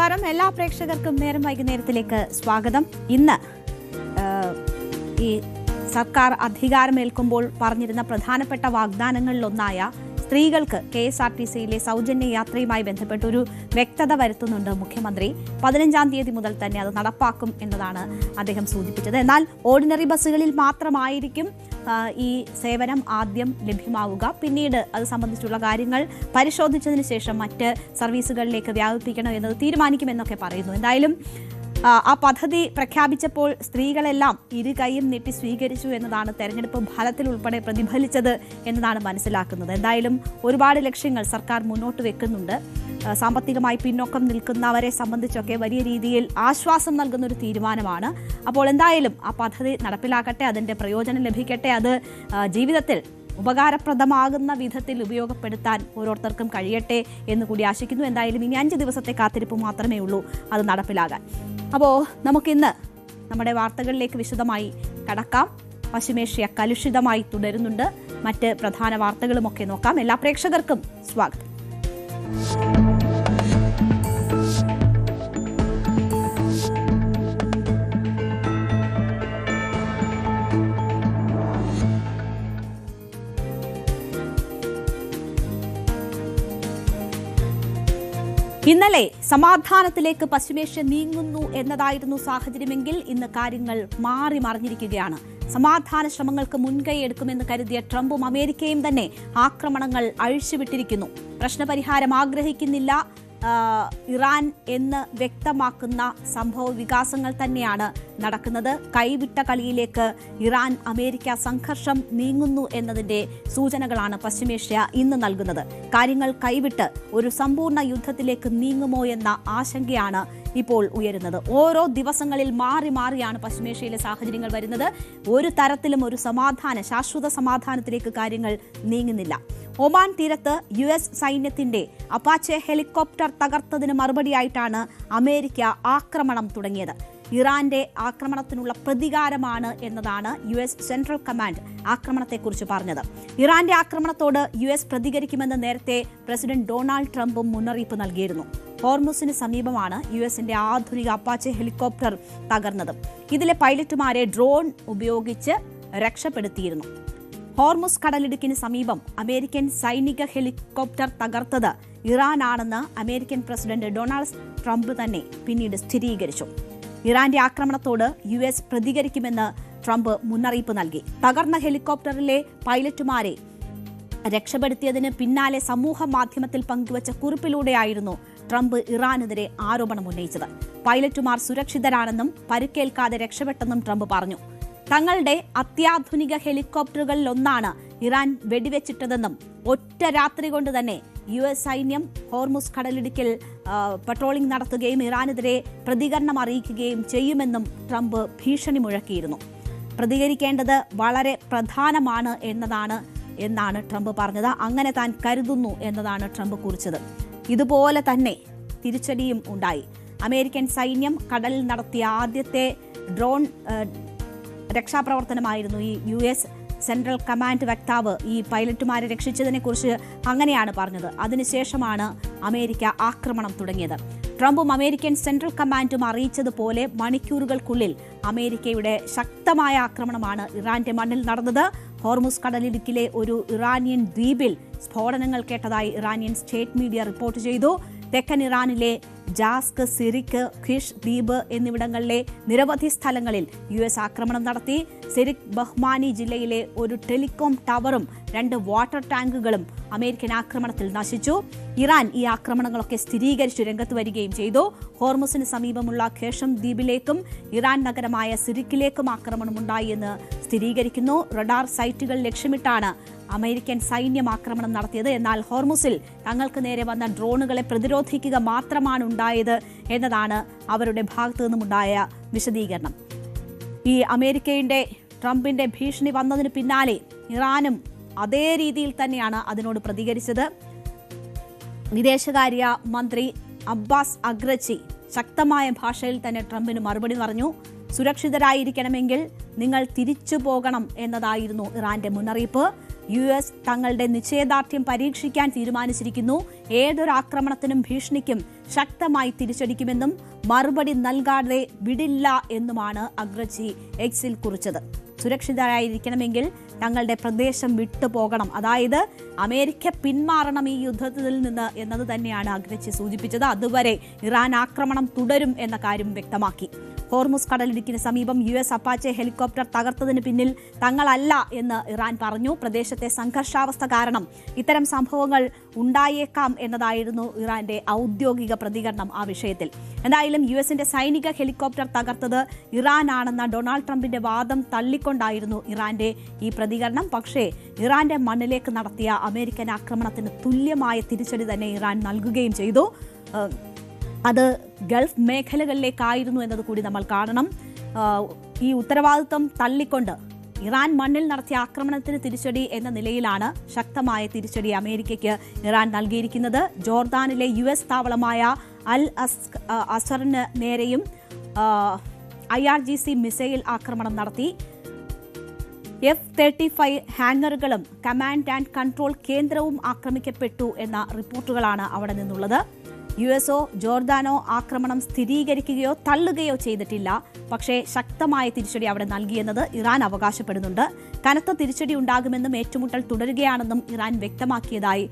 നമസ്കാരം. എല്ലാ പ്രേക്ഷകർക്കും നേരം വൈകുന്നേരത്തിലേക്ക് സ്വാഗതം. ഇന്ന് ഈ സർക്കാർ അധികാരമേൽക്കുമ്പോൾ പറഞ്ഞിരുന്ന പ്രധാനപ്പെട്ട വാഗ്ദാനങ്ങളിലൊന്നായ സ്ത്രീകൾക്ക് KSRTCയിലെ സൗജന്യ യാത്രയുമായി ബന്ധപ്പെട്ട് ഒരു വ്യക്തത വരുത്തുന്നുണ്ട് മുഖ്യമന്ത്രി. 15-ാം തീയതി മുതൽ തന്നെ അത് നടപ്പാക്കും എന്നതാണ് അദ്ദേഹം സൂചിപ്പിച്ചത്. എന്നാൽ ഓർഡിനറി ബസ്സുകളിൽ മാത്രമായിരിക്കും ഈ സേവനം ആദ്യം ലഭ്യമാവുക. പിന്നീട് അത് സംബന്ധിച്ചുള്ള കാര്യങ്ങൾ പരിശോധിച്ചതിന് ശേഷം മറ്റ് സർവീസുകളിലേക്ക് വ്യാപിപ്പിക്കണം എന്നത് തീരുമാനിക്കുമെന്നൊക്കെ പറയുന്നു. എന്തായാലും ആ പദ്ധതി പ്രഖ്യാപിച്ചപ്പോൾ സ്ത്രീകളെല്ലാം ഇരുകൈയും നീട്ടി സ്വീകരിച്ചു എന്നതാണ് തെരഞ്ഞെടുപ്പ് ഫലത്തിൽ ഉൾപ്പെടെ പ്രതിഫലിച്ചത് എന്നതാണ് മനസ്സിലാക്കുന്നത്. എന്തായാലും ഒരുപാട് ലക്ഷ്യങ്ങൾ സർക്കാർ മുന്നോട്ട് വെക്കുന്നുണ്ട്. സാമ്പത്തികമായി പിന്നോക്കം നിൽക്കുന്നവരെ സംബന്ധിച്ചൊക്കെ വലിയ രീതിയിൽ ആശ്വാസം നൽകുന്ന ഒരു തീരുമാനമാണ്. അപ്പോൾ എന്തായാലും ആ പദ്ധതി നടപ്പിലാക്കട്ടെ, അതിൻ്റെ പ്രയോജനം ലഭിക്കട്ടെ, അത് ജീവിതത്തിൽ ഉപകാരപ്രദമാകുന്ന വിധത്തിൽ ഉപയോഗപ്പെടുത്താൻ ഓരോരുത്തർക്കും കഴിയട്ടെ എന്ന് കൂടി ആശിക്കുന്നു. എന്തായാലും ഇനി 5 ദിവസത്തെ കാത്തിരിപ്പ് മാത്രമേ ഉള്ളൂ അത് നടപ്പിലാകാൻ. അപ്പോൾ നമുക്കിന്ന് നമ്മുടെ വാർത്തകളിലേക്ക് വിശദമായി കടക്കാം. പശ്ചിമേഷ്യ കലുഷിതമായി തുടരുന്നുണ്ട്. മറ്റ് പ്രധാന വാർത്തകളുമൊക്കെ നോക്കാം. എല്ലാ പ്രേക്ഷകർക്കും സ്വാഗതം. ഇന്നലെ സമാധാനത്തിലേക്ക് പശ്ചിമേഷ്യ നീങ്ങുന്നു എന്നതായിരുന്നു സാഹചര്യമെങ്കിൽ ഇന്ന് കാര്യങ്ങൾ മാറി മറിഞ്ഞിരിക്കുകയാണ്. സമാധാന ശ്രമങ്ങൾക്ക് മുൻകൈ എടുക്കുമെന്ന് കരുതിയ ട്രംപും അമേരിക്കയും തന്നെ ആക്രമണങ്ങൾ അഴിച്ചുവിട്ടിരിക്കുന്നു. പ്രശ്നപരിഹാരം ആഗ്രഹിക്കുന്നില്ല ഇറാൻ എന്ന് വ്യക്തമാക്കുന്ന സംഭവ വികാസങ്ങൾ തന്നെയാണ് നടക്കുന്നത്. കൈവിട്ട കളിയിലേക്ക് ഇറാൻ അമേരിക്ക സംഘർഷം നീങ്ങുന്നു എന്നതിന്റെ സൂചനകളാണ് പശ്ചിമേഷ്യ ഇന്ന് നൽകുന്നത്. കാര്യങ്ങൾ കൈവിട്ട് ഒരു സമ്പൂർണ്ണ യുദ്ധത്തിലേക്ക് നീങ്ങുമോ എന്ന ആശങ്കയാണ് ഇപ്പോൾ ഉയരുന്നത്. ഓരോ ദിവസങ്ങളിൽ മാറി മാറിയാണ് പശ്ചിമേഷ്യയിലെ സാഹചര്യങ്ങൾ വരുന്നത്. ഒരു തരത്തിലും ഒരു ശാശ്വത സമാധാനത്തിലേക്ക് കാര്യങ്ങൾ നീങ്ങുന്നില്ല. ഒമാൻ തീരത്ത് US സൈന്യത്തിന്റെ അപ്പാച്ചെ ഹെലികോപ്റ്റർ തകർത്തതിന് മറുപടിയായിട്ടാണ് അമേരിക്ക ആക്രമണം തുടങ്ങിയത്. ഇറാന്റെ ആക്രമണത്തിനുള്ള പ്രതികാരമാണ് എന്നതാണ് US സെൻട്രൽ കമാൻഡ് ആക്രമണത്തെക്കുറിച്ച് പറഞ്ഞത്. ഇറാന്റെ ആക്രമണത്തോട് US പ്രതികരിക്കുമെന്ന് നേരത്തെ പ്രസിഡന്റ് ഡൊണാൾഡ് ട്രംപും മുന്നറിയിപ്പ് നൽകിയിരുന്നു. ഹോർമുസിന് സമീപമാണ് USന്റെ ആധുനിക അപ്പാച്ചെ ഹെലികോപ്റ്റർ തകർന്നത്. ഇതിലെ പൈലറ്റുമാരെ ഡ്രോൺ ഉപയോഗിച്ച് രക്ഷപ്പെടുത്തിയിരുന്നു. ഹോർമുസ് കടലിടുക്കിന് സമീപം അമേരിക്കൻ സൈനിക ഹെലികോപ്റ്റർ തകർത്തത് ഇറാനാണെന്ന് അമേരിക്കൻ പ്രസിഡന്റ് ഡൊണാൾഡ് ട്രംപ് തന്നെ പിന്നീട് സ്ഥിരീകരിച്ചു. ഇറാന്റെ ആക്രമണത്തോട് US പ്രതികരിക്കുമെന്ന് ട്രംപ് മുന്നറിയിപ്പ് നൽകി. തകർന്ന ഹെലികോപ്റ്ററിലെ പൈലറ്റുമാരെ രക്ഷപ്പെടുത്തിയതിന് പിന്നാലെ സമൂഹ മാധ്യമത്തിൽ പങ്കുവച്ച കുറിപ്പിലൂടെയായിരുന്നു ട്രംപ് ഇറാനെതിരെ ആരോപണം ഉന്നയിച്ചത്. പൈലറ്റുമാർ സുരക്ഷിതരാണെന്നും പരിക്കേൽക്കാതെ രക്ഷപ്പെട്ടെന്നും ട്രംപ് പറഞ്ഞു. തങ്ങളുടെ അത്യാധുനിക ഹെലികോപ്റ്ററുകളിലൊന്നാണ് ഇറാൻ വെടിവെച്ചിട്ടതെന്നും ഒറ്റ രാത്രി കൊണ്ട് തന്നെ US സൈന്യം ഹോർമുസ് കടലിടുക്കിൽ പട്രോളിംഗ് നടത്തുകയും ഇറാനെതിരെ പ്രതികരണം അറിയിക്കുകയും ചെയ്യുമെന്നും ട്രംപ് ഭീഷണി മുഴക്കിയിരുന്നു. പ്രതികരിക്കേണ്ടത് വളരെ പ്രധാനമാണ് എന്നാണ് ട്രംപ് പറഞ്ഞത്. അങ്ങനെ താൻ കരുതുന്നു എന്നതാണ് ട്രംപ് കുറിച്ചത്. ഇതുപോലെ തന്നെ തിരിച്ചടിയും ഉണ്ടായി. അമേരിക്കൻ സൈന്യം കടലിൽ നടത്തിയ ആദ്യത്തെ ഡ്രോൺ രക്ഷാപ്രവർത്തനമായിരുന്നു ഈ US സെൻട്രൽ കമാൻഡ് വക്താവ് ഈ പൈലറ്റുമാരെ രക്ഷിച്ചതിനെ കുറിച്ച് അങ്ങനെയാണ് പറഞ്ഞത്. അതിനുശേഷമാണ് അമേരിക്ക ആക്രമണം തുടങ്ങിയത്. ട്രംപും അമേരിക്കൻ സെൻട്രൽ കമാൻഡും അറിയിച്ചതുപോലെ മണിക്കൂറുകൾക്കുള്ളിൽ അമേരിക്കയുടെ ശക്തമായ ആക്രമണമാണ് ഇറാന്റെ മണ്ണിൽ നടന്നത്. ഹോർമുസ് കടലിടുക്കിലെ ഒരു ഇറാനിയൻ ദ്വീപിൽ സ്ഫോടനങ്ങൾ കേട്ടതായി ഇറാനിയൻ സ്റ്റേറ്റ് മീഡിയ റിപ്പോർട്ട് ചെയ്തു. തെക്കൻ ഇറാനിലെ ജാസ്ക്, സിറിക്, ഖിഷ് ദ്വീപ് എന്നിവിടങ്ങളിലെ നിരവധി സ്ഥലങ്ങളിൽ US ആക്രമണം നടത്തി. സിറിക് ബഹ്മാനി ജില്ലയിലെ ഒരു ടെലികോം ടവറും 2 വാട്ടർ ടാങ്കുകളും അമേരിക്കൻ ആക്രമണത്തിൽ നശിച്ചു. ഇറാൻ ഈ ആക്രമണങ്ങളൊക്കെ സ്ഥിരീകരിച്ചു രംഗത്ത് വരികയും ചെയ്തു. ഹോർമുസിന് സമീപമുള്ള ഖേഷം ദ്വീപിലേക്കും ഇറാൻ നഗരമായ സിറിക്കിലേക്കും ആക്രമണമുണ്ടായി എന്ന് സ്ഥിരീകരിക്കുന്നു. റഡാർ സൈറ്റുകൾ ലക്ഷ്യമിട്ടാണ് അമേരിക്കൻ സൈന്യം ആക്രമണം നടത്തിയത്. എന്നാൽ ഹോർമുസിൽ തങ്ങൾക്ക് നേരെ വന്ന ഡ്രോണുകളെ പ്രതിരോധിക്കുക മാത്രമാണ് ഉണ്ടായത് എന്നതാണ് അവരുടെ ഭാഗത്തു നിന്നുമുണ്ടായ വിശദീകരണം. ഈ അമേരിക്കയുടെ ട്രംപിന്റെ ഭീഷണി വന്നതിന് പിന്നാലെ ഇറാനും അതേ രീതിയിൽ തന്നെയാണ് അതിനോട് പ്രതികരിച്ചത്. വിദേശകാര്യ മന്ത്രി അബ്ബാസ് അഗ്രച്ചി ശക്തമായ ഭാഷയിൽ തന്നെ ട്രംപിന് മറുപടി പറഞ്ഞു. സുരക്ഷിതരായിരിക്കണമെങ്കിൽ നിങ്ങൾ തിരിച്ചു പോകണം എന്നതായിരുന്നു ഇറാന്റെ മുന്നറിയിപ്പ്. US തങ്ങളുടെ നിശ്ചയദാർഢ്യം പരീക്ഷിക്കാൻ തീരുമാനിച്ചിരിക്കുന്നു. ഏതൊരു ആക്രമണത്തിനും ഭീഷണിക്കും ശക്തമായി തിരിച്ചടിക്കുമെന്നും മറുപടി നൽകാതെ വിടില്ല എന്നുമാണ് അഗ്രച്ചി എക്സിൽ കുറിച്ചത്. സുരക്ഷിതരായിരിക്കണമെങ്കിൽ തങ്ങളുടെ പ്രദേശം വിട്ടുപോകണം, അതായത് അമേരിക്ക പിന്മാറണം ഈ യുദ്ധത്തിൽ നിന്ന് എന്നത് തന്നെയാണ് അഗ്രച്ചി സൂചിപ്പിച്ചത്. അതുവരെ ഇറാൻ ആക്രമണം തുടരും എന്ന കാര്യം വ്യക്തമാക്കി. ഹോർമുസ് കടലിടുക്കിന് സമീപം US അപ്പാച്ചെ ഹെലികോപ്റ്റർ തകർത്തതിന് പിന്നിൽ തങ്ങളല്ല എന്ന് ഇറാൻ പറഞ്ഞു. പ്രദേശത്തെ സംഘർഷാവസ്ഥ കാരണം ഇത്തരം സംഭവങ്ങൾ ഉണ്ടായേക്കാം എന്നതായിരുന്നു ഇറാന്റെ ഔദ്യോഗിക പ്രതികരണം ആ വിഷയത്തിൽ. എന്തായാലും US-ന്റെ സൈനിക ഹെലികോപ്റ്റർ തകർത്തത് ഇറാനാണെന്ന ഡൊണാൾഡ് ട്രംപിന്റെ വാദം തള്ളിക്കൊണ്ടായിരുന്നു ഇറാന്റെ ഈ പ്രതികരണം. പക്ഷേ ഇറാന്റെ മണ്ണിലേക്ക് നടത്തിയ അമേരിക്കൻ ആക്രമണത്തിന് തുല്യമായ തിരിച്ചടി തന്നെ ഇറാൻ നൽകുകയും ചെയ്തു. അത് ഗൾഫ് മേഖലകളിലേക്കായിരുന്നു എന്നത് കൂടി നമ്മൾ കാണണം. ഈ ഉത്തരവാദിത്വം തള്ളിക്കൊണ്ട് ഇറാൻ മണ്ണിൽ നടത്തിയ ആക്രമണത്തിന് തിരിച്ചടി എന്ന നിലയിലാണ് ശക്തമായ തിരിച്ചടി അമേരിക്കയ്ക്ക് ഇറാൻ നൽകിയിരിക്കുന്നത്. ജോർദാനിലെ US താവളമായ അൽ അസറിന് നേരെയും IRGC മിസൈൽ ആക്രമണം നടത്തി. F-35 ഹാങ്ങറുകളും കമാൻഡ് ആൻഡ് കൺട്രോൾ കേന്ദ്രവും ആക്രമിക്കപ്പെട്ടു എന്ന റിപ്പോർട്ടുകളാണ് അവിടെ നിന്നുള്ളത്. US-ഓ ജോർദാനോ ആക്രമണം സ്ഥിരീകരിക്കുകയോ തള്ളുകയോ ചെയ്തിട്ടില്ല. പക്ഷേ ശക്തമായ തിരിച്ചടി അവിടെ നൽകിയെന്നത് ഇറാൻ അവകാശപ്പെടുന്നുണ്ട്. കനത്ത തിരിച്ചടി ഉണ്ടാകുമെന്നും ഏറ്റുമുട്ടൽ തുടരുകയാണെന്നും ഇറാൻ വ്യക്തമാക്കിയതായി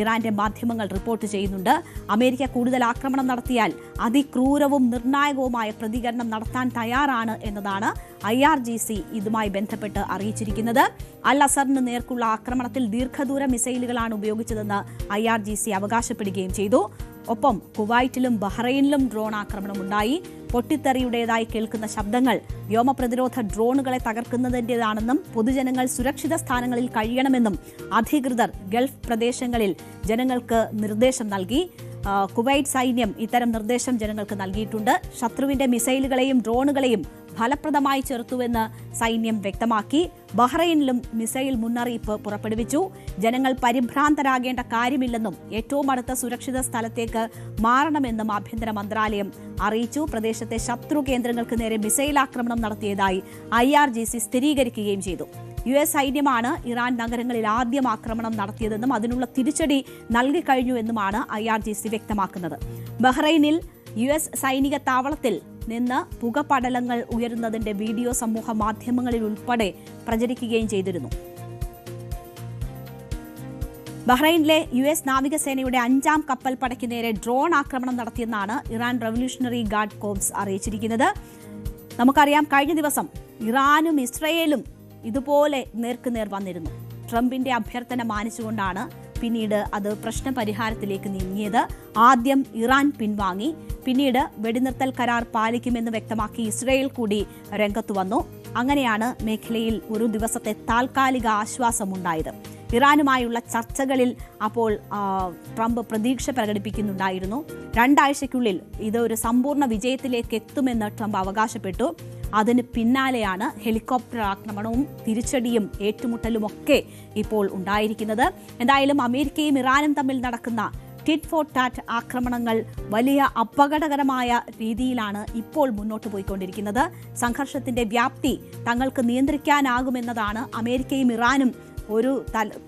ഇറാന്റെ മാധ്യമങ്ങൾ റിപ്പോർട്ട് ചെയ്യുന്നുണ്ട്. അമേരിക്ക കൂടുതൽ ആക്രമണം നടത്തിയാൽ അതിക്രൂരവും നിർണായകവുമായ പ്രതികരണം നടത്താൻ തയ്യാറാണ് എന്നതാണ് IRGC ഇതുമായി ബന്ധപ്പെട്ട് അറിയിച്ചിരിക്കുന്നത്. അൽ അസറിന് നേർക്കുള്ള ആക്രമണത്തിൽ ദീർഘദൂര മിസൈലുകളാണ് ഉപയോഗിച്ചതെന്ന് IRGC അവകാശപ്പെടുകയും ചെയ്തു. ഒപ്പം കുവൈറ്റിലും ബഹ്റൈനിലും ഡ്രോൺ ആക്രമണമുണ്ടായി. പൊട്ടിത്തെറിയുടേതായി കേൾക്കുന്ന ശബ്ദങ്ങൾ വ്യോമപ്രതിരോധ ഡ്രോണുകളെ തകർക്കുന്നതിൻ്റെതാണെന്നും പൊതുജനങ്ങൾ സുരക്ഷിത സ്ഥാനങ്ങളിൽ കഴിയണമെന്നും അധികൃതർ ഗൾഫ് പ്രദേശങ്ങളിൽ ജനങ്ങൾക്ക് നിർദ്ദേശം നൽകി. കുവൈറ്റ് സൈന്യം ഇത്തരം നിർദ്ദേശം ജനങ്ങൾക്ക് നൽകിയിട്ടുണ്ട്. ശത്രുവിന്റെ മിസൈലുകളെയും ഡ്രോണുകളെയും ഫലപ്രദമായി ചെറുത്തുവെന്ന് സൈന്യം വ്യക്തമാക്കി. ബഹ്റൈനിലും മിസൈൽ മുന്നറിയിപ്പ് പുറപ്പെടുവിച്ചു. ജനങ്ങൾ പരിഭ്രാന്തരാകേണ്ട കാര്യമില്ലെന്നും ഏറ്റവും അടുത്ത സുരക്ഷിത സ്ഥലത്തേക്ക് മാറണമെന്നും ആഭ്യന്തര മന്ത്രാലയം അറിയിച്ചു. പ്രദേശത്തെ ശത്രു കേന്ദ്രങ്ങൾക്ക് നേരെ മിസൈൽ ആക്രമണം നടത്തിയതായി IRGC സ്ഥിരീകരിക്കുകയും ചെയ്തു. US സൈന്യമാണ് ഇറാൻ നഗരങ്ങളിൽ ആദ്യം ആക്രമണം നടത്തിയതെന്നും അതിനുള്ള തിരിച്ചടി നൽകിക്കഴിഞ്ഞുവെന്നുമാണ് IRGC വ്യക്തമാക്കുന്നത്. ബഹ്റൈനിൽ US സൈനിക താവളത്തിൽ നിന്ന് പുകപടലങ്ങൾ ഉയരുന്നതിന്റെ വീഡിയോ സമൂഹ മാധ്യമങ്ങളിൽ ഉൾപ്പെടെ പ്രചരിക്കുകയും ചെയ്തിരുന്നു. ബഹ്റൈനിലെ US നാവികസേനയുടെ 5ാം കപ്പൽ പടയ്ക്ക് നേരെ ഡ്രോൺ ആക്രമണം നടത്തിയെന്നാണ് ഇറാൻ റവല്യൂഷണറി ഗാർഡ് കോർപ്സ് അറിയിച്ചിരിക്കുന്നത്. നമുക്കറിയാം, കഴിഞ്ഞ ദിവസം ഇറാനും ഇസ്രയേലും ഇതുപോലെ നേർക്കുനേർ വന്നിരുന്നു. ട്രംപിന്റെ അഭ്യർത്ഥന മാനിച്ചുകൊണ്ടാണ് പിന്നീട് അത് പ്രശ്നപരിഹാരത്തിലേക്ക് നീങ്ങിയത്. ആദ്യം ഇറാൻ പിൻവാങ്ങി, പിന്നീട് വെടിനിർത്തൽ കരാർ പാലിക്കുമെന്ന് വ്യക്തമാക്കി ഇസ്രയേൽ കൂടി രംഗത്തു വന്നു. അങ്ങനെയാണ് മേഖലയിൽ ഒരു ദിവസത്തെ താൽക്കാലിക ആശ്വാസമുണ്ടായത്. ഇറാനുമായുള്ള ചർച്ചകളിൽ അപ്പോൾ ട്രംപ് പ്രതീക്ഷ പ്രകടിപ്പിക്കുന്നുണ്ടായിരുന്നു. 2 ആഴ്ചയ്ക്കുള്ളിൽ ഇത് ഒരു സമ്പൂർണ്ണ വിജയത്തിലേക്ക് എത്തുമെന്ന് ട്രംപ് അവകാശപ്പെട്ടു. അതിന് പിന്നാലെയാണ് ഹെലികോപ്റ്റർ ആക്രമണവും തിരിച്ചടിയും ഏറ്റുമുട്ടലുമൊക്കെ ഇപ്പോൾ ഉണ്ടായിരിക്കുന്നത്. എന്തായാലും അമേരിക്കയും ഇറാനും തമ്മിൽ നടക്കുന്ന ടിറ്റ് ഫോർ ടാറ്റ് ആക്രമണങ്ങൾ വലിയ അപകടകരമായ രീതിയിലാണ് ഇപ്പോൾ മുന്നോട്ട് പോയിക്കൊണ്ടിരിക്കുന്നത്. സംഘർഷത്തിന്റെ വ്യാപ്തി തങ്ങൾക്ക് നിയന്ത്രിക്കാനാകുമെന്നതാണ് അമേരിക്കയും ഇറാനും ഒരു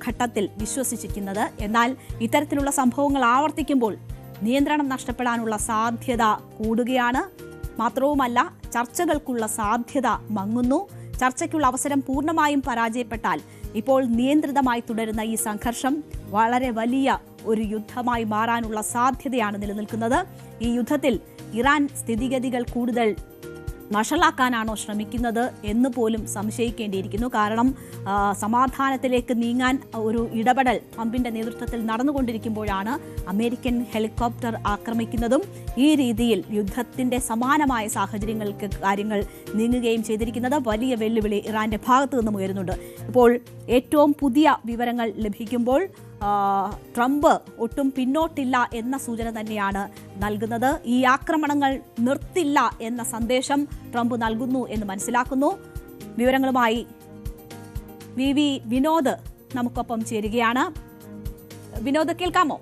ഘട്ടത്തിൽ വിശ്വസിച്ചിരിക്കുന്നത്. എന്നാൽ ഇത്തരത്തിലുള്ള സംഭവങ്ങൾ ആവർത്തിക്കുമ്പോൾ നിയന്ത്രണം നഷ്ടപ്പെടാനുള്ള സാധ്യത കൂടുകയാണ്. മാത്രവുമല്ല, ചർച്ചകൾക്കുള്ള സാധ്യത മങ്ങുന്നു. ചർച്ചയ്ക്കുള്ള അവസരം പൂർണ്ണമായും പരാജയപ്പെട്ടാൽ ഇപ്പോൾ നിയന്ത്രിതമായി തുടരുന്ന ഈ സംഘർഷം വളരെ വലിയ ഒരു യുദ്ധമായി മാറാനുള്ള സാധ്യതയാണ് നിലനിൽക്കുന്നത്. ഈ യുദ്ധത്തിൽ ഇറാൻ സ്ഥിതിഗതികൾ കൂടുതൽ വഷളാക്കാനാണോ ശ്രമിക്കുന്നത് എന്ന് പോലും സംശയിക്കേണ്ടിയിരിക്കുന്നു. കാരണം സമാധാനത്തിലേക്ക് നീങ്ങാൻ ഒരു ഇടപെടൽ ട്രംപിന്റെ നേതൃത്വത്തിൽ നടന്നുകൊണ്ടിരിക്കുമ്പോഴാണ് അമേരിക്കൻ ഹെലികോപ്റ്റർ ആക്രമിക്കുന്നതും ഈ രീതിയിൽ യുദ്ധത്തിന്റെ സമാനമായ സാഹചര്യങ്ങൾക്ക് കാര്യങ്ങൾ നീങ്ങുകയും ചെയ്തിരിക്കുന്നത്. വലിയ വെല്ലുവിളി ഇറാന്റെ ഭാഗത്തു നിന്നും ഉയരുന്നുണ്ട്. ഇപ്പോൾ ഏറ്റവും പുതിയ വിവരങ്ങൾ ലഭിക്കുമ്പോൾ ട്രംപ് ഒട്ടും പിന്നോട്ടില്ല എന്ന സൂചന തന്നെയാണ് നൽകുന്നത്. ഈ ആക്രമണങ്ങൾ നിർത്തില്ല എന്ന സന്ദേശം ട്രംപ് നൽകുന്നു എന്ന് മനസ്സിലാക്കുന്നു. വിവരങ്ങളുമായി VV വിനോദ് നമുക്കൊപ്പം ചേരുകയാണ്. വിനോദ്, കേൾക്കാമോ?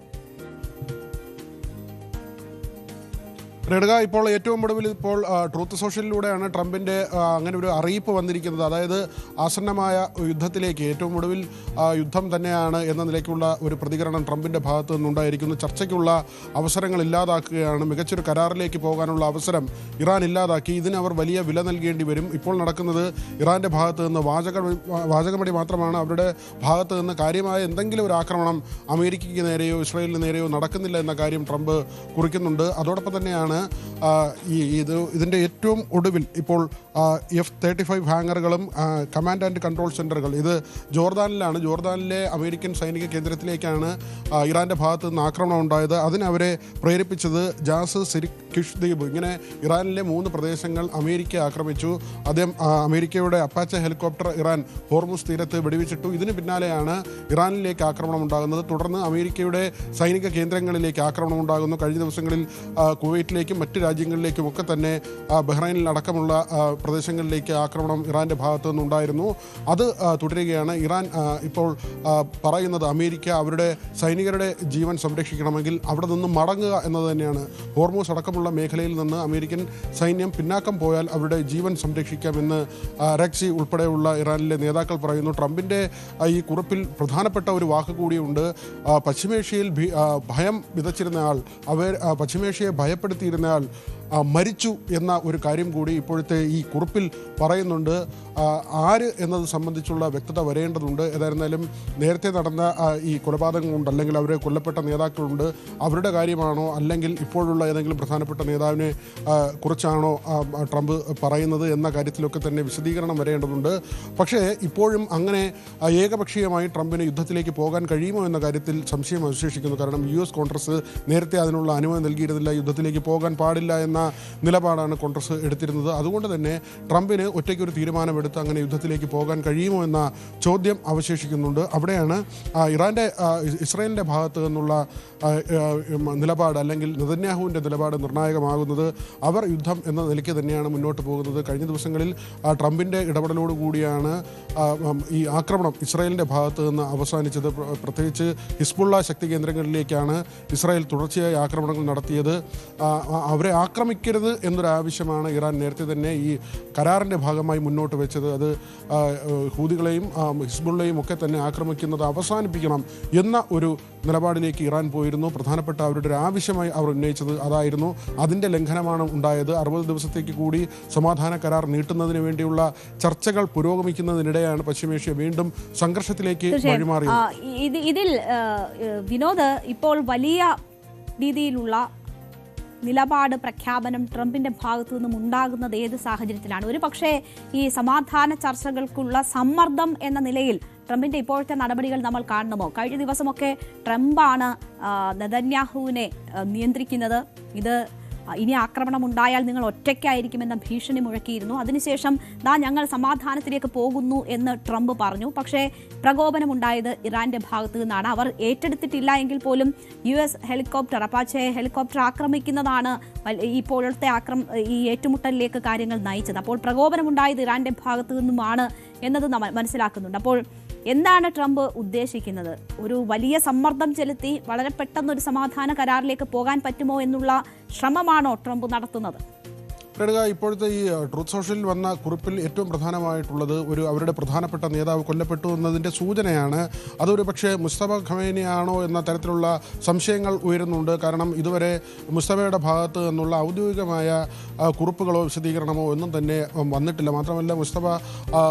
രേണുക, ഇപ്പോൾ ഏറ്റവും ഒടുവിൽ ഇപ്പോൾ ട്രൂത്ത് സോഷ്യലിലൂടെയാണ് ട്രംപിൻ്റെ അങ്ങനെ ഒരു അറിയിപ്പ് വന്നിരിക്കുന്നത്. അതായത് ആസന്നമായ യുദ്ധത്തിലേക്ക്, ഏറ്റവും ഒടുവിൽ യുദ്ധം തന്നെയാണ് എന്ന നിലയ്ക്കുള്ള ഒരു പ്രതികരണം ട്രംപിൻ്റെ ഭാഗത്തു നിന്നുണ്ടായിരിക്കുന്നു. ചർച്ചയ്ക്കുള്ള അവസരങ്ങൾ ഇല്ലാതാക്കുകയാണ്, മികച്ചൊരു കരാറിലേക്ക് പോകാനുള്ള അവസരം ഇറാൻ ഇല്ലാതാക്കി. ഇതിന് അവർ വലിയ വില നൽകേണ്ടി വരും. ഇപ്പോൾ നടക്കുന്നത് ഇറാൻ്റെ ഭാഗത്തു നിന്ന് വാചകമടി മാത്രമാണ്. അവരുടെ ഭാഗത്തു നിന്ന് കാര്യമായ എന്തെങ്കിലും ഒരു ആക്രമണം അമേരിക്കയ്ക്ക് നേരെയോ ഇസ്രായേലിന് നേരെയോ നടക്കുന്നില്ല എന്ന കാര്യം ട്രംപ് കുറിക്കുന്നുണ്ട്. അതോടൊപ്പം തന്നെയാണ് ഇതിൻ്റെ ഏറ്റവും ഒടുവിൽ ഇപ്പോൾ F-35 ഹാങ്ങറുകളും കമാൻഡ് ആൻഡ് കൺട്രോൾ സെൻ്ററുകൾ, ഇത് ജോർദാനിലാണ്. ജോർദാനിലെ അമേരിക്കൻ സൈനിക കേന്ദ്രത്തിലേക്കാണ് ഇറാൻ്റെ ഭാഗത്ത് നിന്ന് ആക്രമണം ഉണ്ടായത്. അതിനവരെ പ്രേരിപ്പിച്ചത് ജാസ്, സിരിക്, കിഷ് ദ്വീപ്, ഇങ്ങനെ ഇറാനിലെ 3 പ്രദേശങ്ങൾ അമേരിക്ക ആക്രമിച്ചു. അമേരിക്കയുടെ അപ്പാച്ചെ ഹെലികോപ്റ്റർ ഇറാൻ ഹോർമുസ് തീരത്ത് വെടിവെച്ചിട്ടു. ഇതിന് പിന്നാലെയാണ് ഇറാനിലേക്ക് ആക്രമണം ഉണ്ടാകുന്നത്. തുടർന്ന് അമേരിക്കയുടെ സൈനിക കേന്ദ്രങ്ങളിലേക്ക് ആക്രമണം ഉണ്ടാകുന്നു. കഴിഞ്ഞ ദിവസങ്ങളിൽ കുവൈറ്റിലേക്കും മറ്റ് രാജ്യങ്ങളിലേക്കും ഒക്കെ തന്നെ ബഹ്റൈനിലടക്കമുള്ള പ്രദേശങ്ങളിലേക്ക് ആക്രമണം ഇറാൻ്റെ ഭാഗത്തു നിന്നുണ്ടായിരുന്നു. അത് തുടരുകയാണ്. ഇറാൻ ഇപ്പോൾ പറയുന്നത് അമേരിക്ക അവരുടെ സൈനികരുടെ ജീവൻ സംരക്ഷിക്കണമെങ്കിൽ അവിടെ നിന്ന് മടങ്ങുക എന്നത് തന്നെയാണ്. ഹോർമൂസ് അടക്കമുള്ള മേഖലയിൽ നിന്ന് അമേരിക്കൻ സൈന്യം പിന്നാക്കം പോയാൽ അവരുടെ ജീവൻ സംരക്ഷിക്കാമെന്ന് റക്സി ഉൾപ്പെടെയുള്ള ഇറാനിലെ നേതാക്കൾ പറയുന്നു. ട്രംപിൻ്റെ ഈ കുറിപ്പിൽ പ്രധാനപ്പെട്ട ഒരു വാക്ക് കൂടിയുണ്ട്. പശ്ചിമേഷ്യയിൽ ഭയം വിതച്ചിരുന്നയാൾ, പശ്ചിമേഷ്യയെ ഭയപ്പെടുത്തിയിരുന്നയാൾ മരിച്ചു എന്ന ഒരു കാര്യം കൂടി ഇപ്പോഴത്തെ ഈ കുറിപ്പിൽ പറയുന്നുണ്ട്. ആര് എന്നത് സംബന്ധിച്ചുള്ള വ്യക്തത വരേണ്ടതുണ്ട്. ഏതായിരുന്നാലും നേരത്തെ നടന്ന ഈ കൊലപാതകങ്ങളുണ്ട്, അല്ലെങ്കിൽ അവരെ കൊല്ലപ്പെട്ട നേതാക്കളുണ്ട്, അവരുടെ കാര്യമാണോ അല്ലെങ്കിൽ ഇപ്പോഴുള്ള ഏതെങ്കിലും പ്രധാനപ്പെട്ട നേതാവിനെ കുറിച്ചാണോ ട്രംപ് പറയുന്നത് എന്ന കാര്യത്തിലൊക്കെ തന്നെ വിശദീകരണം വരേണ്ടതുണ്ട്. പക്ഷേ ഇപ്പോഴും അങ്ങനെ ഏകപക്ഷീയമായി ട്രംപിന് യുദ്ധത്തിലേക്ക് പോകാൻ കഴിയുമോ എന്ന കാര്യത്തിൽ സംശയം അവശേഷിക്കുന്നു. കാരണം US കോൺഗ്രസ് നേരത്തെ അതിനുള്ള അനുമതി നൽകിയിരുന്നില്ല. യുദ്ധത്തിലേക്ക് പോകാൻ പാടില്ല എന്ന നിലപാടാണ് കോൺഗ്രസ് എടുത്തിരുന്നത്. അതുകൊണ്ട് തന്നെ ട്രംപിന് ഒറ്റയ്ക്കൊരു തീരുമാനമെടുത്ത് അങ്ങനെ യുദ്ധത്തിലേക്ക് പോകാൻ കഴിയുമോ എന്ന ചോദ്യം അവശേഷിക്കുന്നുണ്ട്. അവിടെയാണ് ഇസ്രായേലിൻ്റെ ഭാഗത്തു നിന്നുള്ള നിലപാട്, അല്ലെങ്കിൽ നെതന്യാഹുവിൻ്റെ നിലപാട് നിർണായകമാകുന്നത്. അവർ യുദ്ധം എന്ന നിലയ്ക്ക് തന്നെയാണ് മുന്നോട്ട് പോകുന്നത്. കഴിഞ്ഞ ദിവസങ്ങളിൽ ട്രംപിൻ്റെ ഇടപെടലോടുകൂടിയാണ് ഈ ആക്രമണം ഇസ്രായേലിൻ്റെ ഭാഗത്തു നിന്ന് അവസാനിച്ചത്. പ്രത്യേകിച്ച് ഹിസ്ബുള്ള ശക്തി കേന്ദ്രങ്ങളിലേക്കാണ് ഇസ്രായേൽ തുടർച്ചയായി ആക്രമണങ്ങൾ നടത്തിയത്. അവരെ ആക്രമിക്കരുത് എന്നൊരാവശ്യമാണ് ഇറാൻ നേരത്തെ തന്നെ ഈ കരാറിൻ്റെ ഭാഗമായി മുന്നോട്ട് വെച്ചത്. അത് ഹൂതികളെയും ഹിസ്ബുള്ളയും ഒക്കെ തന്നെ ആക്രമിക്കുന്നത് അവസാനിപ്പിക്കണം എന്ന ഒരു നിലപാടിലേക്ക് ഇറാൻ പോയിരുന്നു. പ്രധാനപ്പെട്ട അവരുടെ ഒരു ആവശ്യമായി അവർ ഉന്നയിച്ചത് അതായിരുന്നു. അതിൻ്റെ ലംഘനമാണ് ഉണ്ടായത്. 60 ദിവസത്തേക്ക് കൂടി സമാധാന കരാർ നീട്ടുന്നതിന് വേണ്ടിയുള്ള ചർച്ചകൾ പുരോഗമിക്കുന്നതിനിടെയാണ് പശ്ചിമേഷ്യ വീണ്ടും സംഘർഷത്തിലേക്ക് വഴിമാറിയത്. ഇതിൽ വിനോദ്, ഇപ്പോൾ വലിയ രീതിയിലുള്ള നിലപാട് പ്രഖ്യാപനം ട്രംപിന്റെ ഭാഗത്തു നിന്നും ഉണ്ടാകുന്നത് ഏത് സാഹചര്യത്തിലാണ്? ഒരു പക്ഷേ ഈ സമാധാന ചർച്ചകൾക്കുള്ള സമ്മർദ്ദം എന്ന നിലയിൽ ട്രംപിന്റെ ഇപ്പോഴത്തെ നടപടികൾ നമ്മൾ കാണണമോ? കഴിഞ്ഞ ദിവസമൊക്കെ ട്രംപാണ് നെതന്യാഹുവിനെ നിയന്ത്രിക്കുന്നത്. ഇത് ഇനി ആക്രമണം ഉണ്ടായാൽ നിങ്ങൾ ഒറ്റയ്ക്കായിരിക്കുമെന്ന ഭീഷണി മുഴക്കിയിരുന്നു. അതിനുശേഷം ഞങ്ങൾ സമാധാനത്തിലേക്ക് പോകുന്നു എന്ന് ട്രംപ് പറഞ്ഞു. പക്ഷേ പ്രകോപനമുണ്ടായത് ഇറാന്റെ ഭാഗത്തു നിന്നാണ്. അവർ ഏറ്റെടുത്തിട്ടില്ല എങ്കിൽ പോലും US ഹെലികോപ്റ്റർ, അപ്പാച്ചെ ഹെലികോപ്റ്റർ ആക്രമിക്കുന്നതാണ് ഇപ്പോഴത്തെ ഈ ഏറ്റുമുട്ടലിലേക്ക് കാര്യങ്ങൾ നയിച്ചത്. അപ്പോൾ പ്രകോപനമുണ്ടായത് ഇറാന്റെ ഭാഗത്തു നിന്നുമാണ് എന്നത് നമ്മൾ മനസ്സിലാക്കുന്നുണ്ട്. അപ്പോൾ എന്താണ് ട്രംപ് ഉദ്ദേശിക്കുന്നത്? ഒരു വലിയ സമ്മർദ്ദം ചെലുത്തി വളരെ പെട്ടെന്നൊരു സമാധാന കരാറിലേക്ക് പോകാൻ പറ്റുമോ എന്നുള്ള ശ്രമമാണോ ട്രംപ് നടത്തുന്നത്? ഇപ്പോഴത്തെ ഈ ട്രൂത്ത് സോഷ്യലിൽ വന്ന കുറിപ്പിൽ ഏറ്റവും പ്രധാനമായിട്ടുള്ളത് അവരുടെ പ്രധാനപ്പെട്ട നേതാവ് കൊല്ലപ്പെട്ടു എന്നതിൻ്റെ സൂചനയാണ്. അതൊരു പക്ഷേ മുസ്തഫ ഖമേനിയാണോ എന്ന തരത്തിലുള്ള സംശയങ്ങൾ ഉയരുന്നുണ്ട്. കാരണം ഇതുവരെ മുസ്തഫയുടെ ഭാഗത്ത് നിന്നുള്ള ഔദ്യോഗികമായ കുറിപ്പുകളോ വിശദീകരണമോ ഒന്നും തന്നെ വന്നിട്ടില്ല. മാത്രമല്ല മുസ്തഫ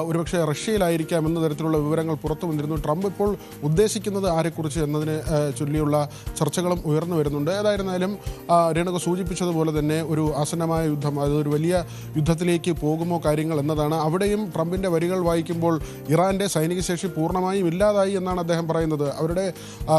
ഒരുപക്ഷെ റഷ്യയിലായിരിക്കാം എന്ന തരത്തിലുള്ള വിവരങ്ങൾ പുറത്തു വന്നിരുന്നു. ട്രംപ് ഇപ്പോൾ ഉദ്ദേശിക്കുന്നത് ആരെക്കുറിച്ച് എന്നതിനെ ചൊല്ലിയുള്ള ചർച്ചകളും ഉയർന്നു വരുന്നുണ്ട്. ഏതായിരുന്നാലും രേണുക സൂചിപ്പിച്ചതുപോലെ തന്നെ ഒരു ആസന്നമായ യുദ്ധം, ഒരു വലിയ യുദ്ധത്തിലേക്ക് പോകുമോ കാര്യങ്ങൾ എന്നതാണ്. അവിടെയും ട്രംപിൻ്റെ വരികൾ വായിക്കുമ്പോൾ ഇറാൻ്റെ സൈനിക ശേഷി പൂർണ്ണമായും ഇല്ലാതായി എന്നാണ് അദ്ദേഹം പറയുന്നത്. അവരുടെ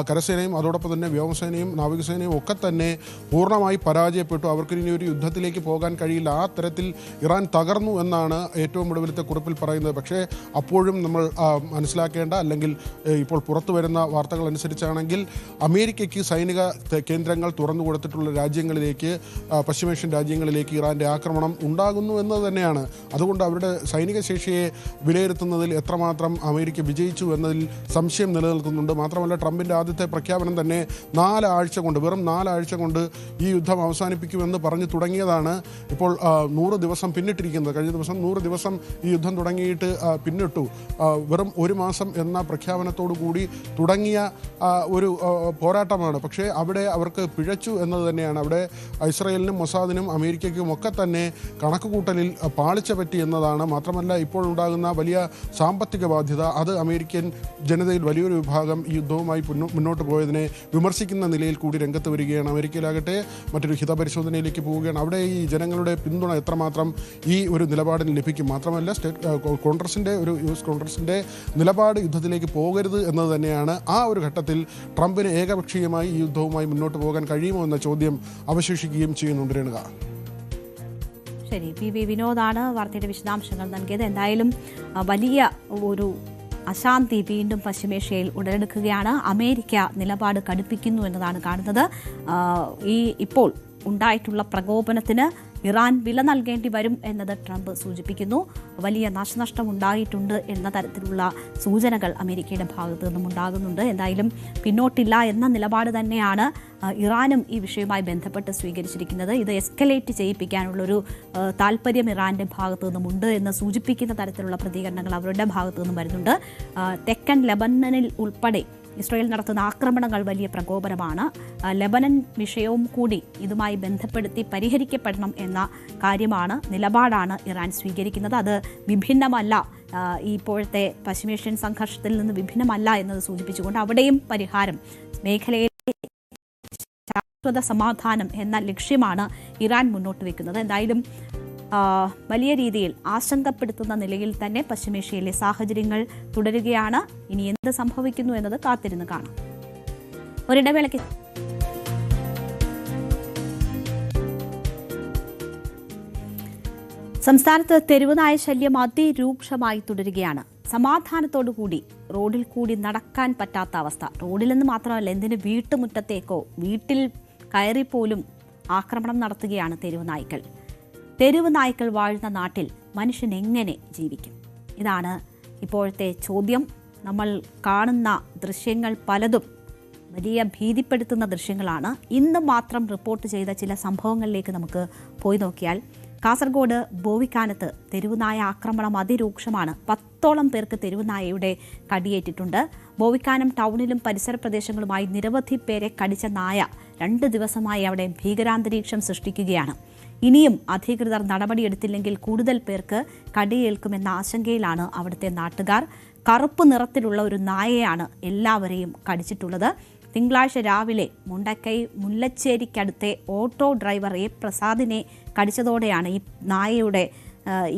കരസേനയും അതോടൊപ്പം തന്നെ വ്യോമസേനയും നാവികസേനയും ഒക്കെ തന്നെ പൂർണ്ണമായി പരാജയപ്പെട്ടു. അവർക്ക് ഇനി ഒരു യുദ്ധത്തിലേക്ക് പോകാൻ കഴിയില്ല. ആ തരത്തിൽ ഇറാൻ തകർന്നു എന്നാണ് ഏറ്റവും ഒടുവിലത്തെ കുറിപ്പിൽ പറയുന്നത്. പക്ഷേ അപ്പോഴും നമ്മൾ മനസ്സിലാക്കേണ്ട, അല്ലെങ്കിൽ ഇപ്പോൾ പുറത്തു വരുന്ന വാർത്തകൾ അനുസരിച്ചാണെങ്കിൽ അമേരിക്കയ്ക്ക് സൈനിക കേന്ദ്രങ്ങൾ തുറന്നു കൊടുത്തിട്ടുള്ള രാജ്യങ്ങളിലേക്ക്, പശ്ചിമേഷ്യൻ രാജ്യങ്ങളിലേക്ക് ഇറാൻ്റെ ആക്രമണം ആക്രമണം ഉണ്ടാകുന്നു എന്ന് തന്നെയാണ്. അതുകൊണ്ട് അവരുടെ സൈനിക ശേഷിയെ വിലയിരുത്തുന്നതിൽ എത്രമാത്രം അമേരിക്ക വിജയിച്ചു എന്നതിൽ സംശയം നിലനിൽക്കുന്നുണ്ട്. മാത്രമല്ല, ട്രംപിൻ്റെ ആദ്യത്തെ പ്രഖ്യാപനം തന്നെ 4 ആഴ്ച കൊണ്ട്, വെറും 4 ആഴ്ച കൊണ്ട് ഈ യുദ്ധം അവസാനിപ്പിക്കുമെന്ന് പറഞ്ഞു തുടങ്ങിയതാണ്. ഇപ്പോൾ 100 ദിവസം പിന്നിട്ടിരിക്കുന്നത്. കഴിഞ്ഞ ദിവസം 100 ദിവസം ഈ യുദ്ധം തുടങ്ങിയിട്ട് പിന്നിട്ടു. വെറും 1 മാസം എന്ന പ്രഖ്യാപനത്തോടു കൂടി തുടങ്ങിയ ഒരു പോരാട്ടമാണ്. പക്ഷേ അവിടെ അവർക്ക് പിഴച്ചു എന്നത് തന്നെയാണ്. അവിടെ ഇസ്രായേലിനും മൊസാദിനും അമേരിക്കയ്ക്കും ഒക്കെ തന്നെ കണക്കുകൂട്ടലിൽ പാളിച്ച പറ്റി എന്നതാണ്. മാത്രമല്ല, ഇപ്പോൾ ഉണ്ടാകുന്ന വലിയ സാമ്പത്തിക ബാധ്യത, അത് അമേരിക്കൻ ജനതയിൽ വലിയൊരു വിഭാഗം ഈ യുദ്ധവുമായി മുന്നോട്ട് പോയതിനെ വിമർശിക്കുന്ന നിലയിൽ കൂടി രംഗത്ത് വരികയാണ്. അമേരിക്കയിലാകട്ടെ മറ്റൊരു ഹിതപരിശോധനയിലേക്ക് പോവുകയാണ്. അവിടെ ഈ ജനങ്ങളുടെ പിന്തുണ എത്രമാത്രം ഈ ഒരു നിലപാടിന് ലഭിക്കും. മാത്രമല്ല, യുഎസ് കോൺഗ്രസിൻ്റെ നിലപാട് യുദ്ധത്തിലേക്ക് പോകരുത് എന്നത് തന്നെയാണ്. ആ ഒരു ഘട്ടത്തിൽ ട്രംപിന് ഏകപക്ഷീയമായി ഈ യുദ്ധവുമായി മുന്നോട്ട് പോകാൻ കഴിയുമോ എന്ന ചോദ്യം അവശേഷിക്കുകയും ചെയ്യുന്നുണ്ട്. രേണുക. ശരി, പി വിനോദാണ് വാർത്തയുടെ വിശദാംശങ്ങൾ നൽകിയത്. എന്തായാലും വലിയ ഒരു അശാന്തി വീണ്ടും പശ്ചിമേഷ്യയിൽ ഉടലെടുക്കുകയാണ്. അമേരിക്ക നിലപാട് കടുപ്പിക്കുന്നു എന്നതാണ് കാണുന്നത്. ഇപ്പോൾ ഉണ്ടായിട്ടുള്ള പ്രകോപനത്തിന് ഇറാൻ വില നൽകേണ്ടി വരും എന്നത് ട്രംപ് സൂചിപ്പിക്കുന്നു. വലിയ നാശനഷ്ടം ഉണ്ടായിട്ടുണ്ട് എന്ന തരത്തിലുള്ള സൂചനകൾ അമേരിക്കയുടെ ഭാഗത്തു നിന്നും ഉണ്ടാകുന്നുണ്ട്. എന്തായാലും പിന്നോട്ടില്ല എന്ന നിലപാട് തന്നെയാണ് ഇറാനും ഈ വിഷയവുമായി ബന്ധപ്പെട്ട് സ്വീകരിച്ചിരിക്കുന്നത്. ഇത് എസ്കലേറ്റ് ചെയ്യിപ്പിക്കാനുള്ളൊരു താല്പര്യം ഇറാൻ്റെ ഭാഗത്തു നിന്നുമുണ്ട് എന്ന് സൂചിപ്പിക്കുന്ന തരത്തിലുള്ള പ്രതികരണങ്ങൾ അവരുടെ ഭാഗത്തു നിന്നും വരുന്നുണ്ട്. തെക്കൻ ലെബനനിൽ ഉൾപ്പെടെ ഇസ്രായേൽ നടത്തുന്ന ആക്രമണങ്ങൾ വലിയ പ്രകോപനമാണ്. ലെബനൻ വിഷയവും കൂടി ഇതുമായി ബന്ധപ്പെടുത്തി പരിഹരിക്കപ്പെടണം എന്ന നിലപാടാണ് ഇറാൻ സ്വീകരിക്കുന്നത്. അത് വിഭിന്നമല്ല, ഇപ്പോഴത്തെ പശ്ചിമേഷ്യൻ സംഘർഷത്തിൽ നിന്ന് വിഭിന്നമല്ല എന്നത് സൂചിപ്പിച്ചുകൊണ്ട് അവിടെയും പരിഹാരം, മേഖലയിൽ ശാശ്വത സമാധാനം എന്ന ലക്ഷ്യമാണ് ഇറാൻ മുന്നോട്ട് വയ്ക്കുന്നത്. എന്തായാലും വലിയ രീതിയിൽ ആശങ്കപ്പെടുത്തുന്ന നിലയിൽ തന്നെ പശ്ചിമേഷ്യയിലെ സാഹചര്യങ്ങൾ തുടരുകയാണ്. ഇനി എന്ത് സംഭവിക്കുന്നു എന്നത് കാത്തിരുന്ന് കാണാം. ഒരിടവേളയ്ക്ക് സംസ്ഥാനത്ത് തെരുവുനായ ശല്യം അതിരൂക്ഷമായി തുടരുകയാണ്. സമാധാനത്തോടുകൂടി റോഡിൽ കൂടി നടക്കാൻ പറ്റാത്ത അവസ്ഥ. റോഡിലെന്ന് മാത്രമല്ല, എന്തിന് വീട്ടുമുറ്റത്തേക്കോ വീട്ടിൽ കയറിപ്പോലും ആക്രമണം നടത്തുകയാണ് തെരുവുനായ്ക്കൾ. തെരുവ് നായ്ക്കൾ വാഴുന്ന നാട്ടിൽ മനുഷ്യൻ എങ്ങനെ ജീവിക്കും? ഇതാണ് ഇപ്പോഴത്തെ ചോദ്യം. നമ്മൾ കാണുന്ന ദൃശ്യങ്ങൾ പലതും വലിയ ഭീതിപ്പെടുത്തുന്ന ദൃശ്യങ്ങളാണ്. ഇന്ന് മാത്രം റിപ്പോർട്ട് ചെയ്ത ചില സംഭവങ്ങളിലേക്ക് നമുക്ക് പോയി നോക്കിയാൽ, കാസർഗോഡ് ബോവിക്കാനത്ത് തെരുവുനായ ആക്രമണം അതിരൂക്ഷമാണ്. 10ഓളം പേർക്ക് തെരുവുനായയുടെ കടിയേറ്റിട്ടുണ്ട്. ബോവിക്കാനം ടൗണിലും പരിസര പ്രദേശങ്ങളുമായി നിരവധി പേരെ കടിച്ച നായ 2 ദിവസമായി അവിടെ ഭീകരാന്തരീക്ഷം സൃഷ്ടിക്കുകയാണ്. ഇനിയും അധികൃതർ നടപടിയെടുത്തില്ലെങ്കിൽ കൂടുതൽ പേർക്ക് കടിയേൽക്കുമെന്ന ആശങ്കയിലാണ് അവിടുത്തെ നാട്ടുകാർ. കറുപ്പ് നിറത്തിലുള്ള ഒരു നായയാണ് എല്ലാവരെയും കടിച്ചിട്ടുള്ളത്. തിങ്കളാഴ്ച രാവിലെ മുണ്ടക്കൈ മുല്ലച്ചേരിക്കടുത്തെ ഓട്ടോ ഡ്രൈവർ എ പ്രസാദിനെ കടിച്ചതോടെയാണ് ഈ നായയുടെ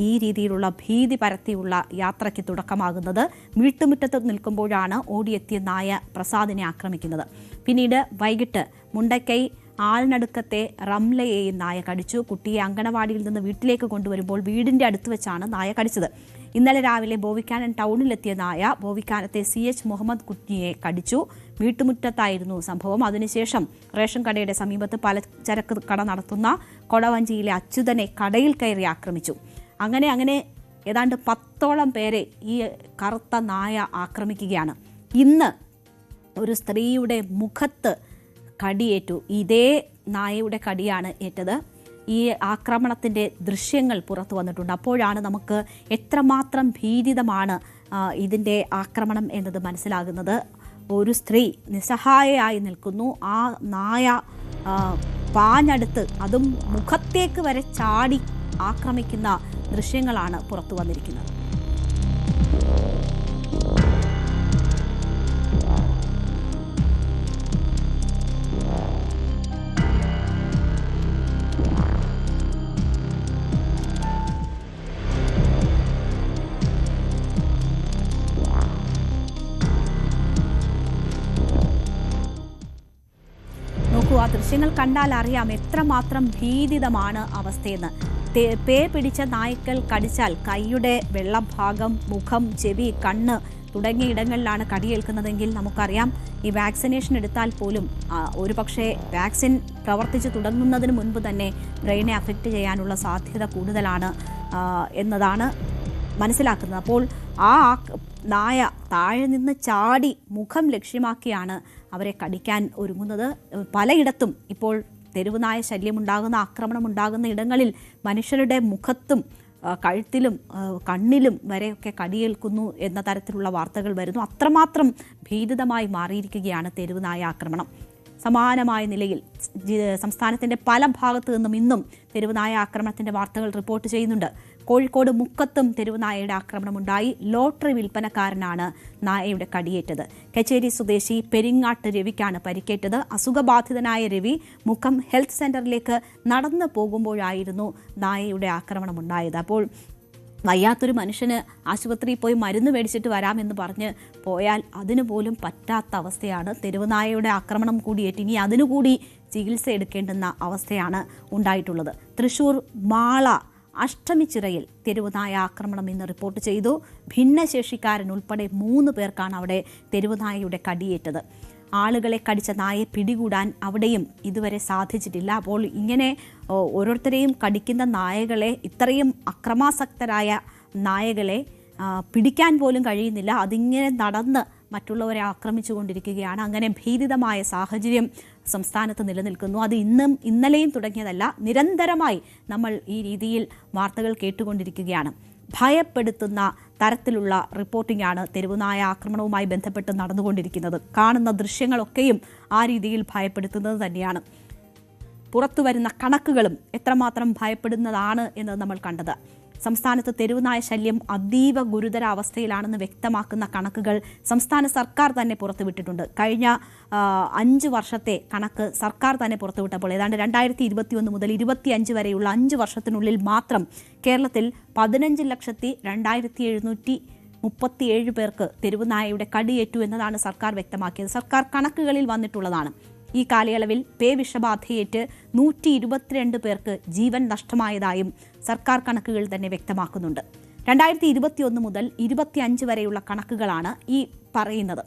ഈ രീതിയിലുള്ള ഭീതി പരത്തിയുള്ള യാത്രയ്ക്ക് തുടക്കമാകുന്നത്. വീട്ടുമുറ്റത്ത് നിൽക്കുമ്പോഴാണ് ഓടിയെത്തിയ നായ പ്രസാദിനെ ആക്രമിക്കുന്നത്. പിന്നീട് വൈകിട്ട് മുണ്ടക്കൈ ആളിനടുക്കത്തെ റംലയെയും നായ കടിച്ചു. കുട്ടിയെ അങ്കണവാടിയിൽ നിന്ന് വീട്ടിലേക്ക് കൊണ്ടുവരുമ്പോൾ വീടിന്റെ അടുത്ത് വെച്ചാണ് നായ കടിച്ചത്. ഇന്നലെ രാവിലെ ബോവിക്കാനം ടൗണിലെത്തിയ നായ ബോവിക്കാനത്തെ CH മുഹമ്മദ് കുട്ടിയെ കടിച്ചു. വീട്ടുമുറ്റത്തായിരുന്നു സംഭവം. അതിനുശേഷം റേഷൻ കടയുടെ സമീപത്ത് പലചരക്ക് കട നടത്തുന്ന കൊടവഞ്ചിയിലെ അച്യുതനെ കടയിൽ കയറി ആക്രമിച്ചു. അങ്ങനെ ഏതാണ്ട് 10ഓളം പേരെ ഈ കറുത്ത നായ ആക്രമിക്കുകയാണ്. ഇന്ന് ഒരു സ്ത്രീയുടെ മുഖത്ത് കടിയേറ്റു. ഇതേ നായയുടെ കടിയാണ് ഏറ്റത്. ഈ ആക്രമണത്തിൻ്റെ ദൃശ്യങ്ങൾ പുറത്തു വന്നിട്ടുണ്ട്. അപ്പോഴാണ് നമുക്ക് എത്രമാത്രം ഭീതിതമാണ് ഇതിൻ്റെ ആക്രമണം എന്നത് മനസ്സിലാകുന്നത്. ഒരു സ്ത്രീ നിസ്സഹായയായി നിൽക്കുന്നു. ആ നായ പാഞ്ഞടുത്ത്, അതും മുഖത്തേക്ക് വരെ ചാടി ആക്രമിക്കുന്ന ദൃശ്യങ്ങളാണ് പുറത്തു വന്നിരിക്കുന്നത്. ആ ദൃശ്യങ്ങൾ കണ്ടാൽ അറിയാം എത്രമാത്രം ഭീതിതമാണ് അവസ്ഥയെന്ന്. പേ പിടിച്ച നായ്ക്കൾ കടിച്ചാൽ കൈയുടെ വെള്ളഭാഗം, മുഖം, ചെവി, കണ്ണ് തുടങ്ങിയ ഇടങ്ങളിലാണ് കടിയേൽക്കുന്നതെങ്കിൽ നമുക്കറിയാം ഈ വാക്സിനേഷൻ എടുത്താൽ പോലും ഒരു പക്ഷേ വാക്സിൻ പ്രവർത്തിച്ച് തുടങ്ങുന്നതിന് മുൻപ് തന്നെ ബ്രെയിനെ അഫക്റ്റ് ചെയ്യാനുള്ള സാധ്യത കൂടുതലാണ് എന്നതാണ് മനസ്സിലാക്കുന്നത്. അപ്പോൾ ആ നായ താഴെ നിന്ന് ചാടി മുഖം ലക്ഷ്യമാക്കിയാണ് അവരെ കടിക്കാൻ ഒരുങ്ങുന്നത്. പലയിടത്തും ഇപ്പോൾ തെരുവ് നായ ശല്യമുണ്ടാകുന്ന, ആക്രമണം ഉണ്ടാകുന്ന ഇടങ്ങളിൽ മനുഷ്യരുടെ മുഖത്തും കഴുത്തിലും കണ്ണിലും വരെയൊക്കെ കടിയേൽക്കുന്നു എന്ന തരത്തിലുള്ള വാർത്തകൾ വരുന്നു. അത്രമാത്രം ഭീതിതമായി മാറിയിരിക്കുകയാണ് തെരുവ് നായ ആക്രമണം. സമാനമായ നിലയിൽ സംസ്ഥാനത്തിൻ്റെ പല ഭാഗത്തു നിന്നും ഇന്നും തെരുവ് നായ ആക്രമണത്തിൻ്റെ വാർത്തകൾ റിപ്പോർട്ട് ചെയ്യുന്നുണ്ട്. കോഴിക്കോട് മുക്കത്തും തെരുവ് നായയുടെ ആക്രമണമുണ്ടായി. ലോട്ടറി വിൽപ്പനക്കാരനാണ് നായയുടെ കടിയേറ്റത്. കച്ചേരി സ്വദേശി പെരിങ്ങാട്ട് രവിക്കാണ് പരിക്കേറ്റത്. അസുഖബാധിതനായ രവി മുക്കം ഹെൽത്ത് സെന്ററിലേക്ക് നടന്നു പോകുമ്പോഴായിരുന്നു നായയുടെ ആക്രമണമുണ്ടായത്. അപ്പോൾ വയ്യാത്തൊരു മനുഷ്യന് ആശുപത്രിയിൽ പോയി മരുന്ന് മേടിച്ചിട്ട് വരാമെന്ന് പറഞ്ഞ് പോയാൽ അതിനു പോലും പറ്റാത്ത അവസ്ഥയാണ്. തെരുവ് നായയുടെ ആക്രമണം കൂടിയേറ്റ് ഇനി അതിനുകൂടി ചികിത്സ എടുക്കേണ്ടുന്ന അവസ്ഥയാണ് ഉണ്ടായിട്ടുള്ളത്. തൃശൂർ മാള അഷ്ടമിച്ചിറയിൽ തെരുവ് നായ ആക്രമണം ഇന്ന് റിപ്പോർട്ട് ചെയ്തു. ഭിന്നശേഷിക്കാരൻ ഉൾപ്പെടെ 3 പേർക്കാണ് അവിടെ തെരുവ് നായയുടെ കടിയേറ്റത്. ആളുകളെ കടിച്ച നായയെ പിടികൂടാൻ അവിടെയും ഇതുവരെ സാധിച്ചിട്ടില്ല. അപ്പോൾ ഇങ്ങനെ ഓരോരുത്തരെയും കടിക്കുന്ന നായകളെ, ഇത്രയും അക്രമാസക്തരായ നായകളെ പിടിക്കാൻ പോലും കഴിയുന്നില്ല. അതിങ്ങനെ നടന്ന് മറ്റുള്ളവരെ ആക്രമിച്ചു കൊണ്ടിരിക്കുകയാണ്. അങ്ങനെ ഭീതിതമായ സാഹചര്യം സംസ്ഥാനത്ത് നിലനിൽക്കുന്നു. അത് ഇന്നലെയും തുടങ്ങിയതല്ല, നിരന്തരമായി നമ്മൾ ഈ രീതിയിൽ വാർത്തകൾ കേട്ടുകൊണ്ടിരിക്കുകയാണ്. ഭയപ്പെടുത്തുന്ന തരത്തിലുള്ള റിപ്പോർട്ടിംഗാണ് തെരുവുനായ ആക്രമണവുമായി ബന്ധപ്പെട്ട് നടന്നുകൊണ്ടിരിക്കുന്നത്. കാണുന്ന ദൃശ്യങ്ങളൊക്കെയും ആ രീതിയിൽ ഭയപ്പെടുത്തുന്നത് തന്നെയാണ്. പുറത്തു വരുന്ന കണക്കുകളും എത്രമാത്രം ഭയപ്പെടുന്നതാണ് എന്ന് നമ്മൾ കണ്ടത്. സംസ്ഥാനത്ത് തെരുവുനായ ശല്യം അതീവ ഗുരുതര അവസ്ഥയിലാണെന്ന് വ്യക്തമാക്കുന്ന കണക്കുകൾ സംസ്ഥാന സർക്കാർ തന്നെ പുറത്തുവിട്ടിട്ടുണ്ട്. കഴിഞ്ഞ 5 വർഷത്തെ കണക്ക് സർക്കാർ തന്നെ പുറത്തുവിട്ടപ്പോൾ ഏതാണ്ട് 2021 മുതൽ 2025 വരെയുള്ള 5 വർഷത്തിനുള്ളിൽ മാത്രം കേരളത്തിൽ 15,02,737 പേർക്ക് തെരുവുനായയുടെ കടിയേറ്റു എന്നതാണ് സർക്കാർ വ്യക്തമാക്കിയത്. സർക്കാർ കണക്കുകളിൽ വന്നിട്ടുള്ളതാണ്. ഈ കാലയളവിൽ വിഷബാധയേറ്റ് 122 പേർക്ക് ജീവൻ നഷ്ടമായതായും സർക്കാർ കണക്കുകൾ തന്നെ വ്യക്തമാക്കുന്നുണ്ട്. 2021 മുതൽ 2025 വരെയുള്ള കണക്കുകളാണ് ഈ പറയുന്നത്.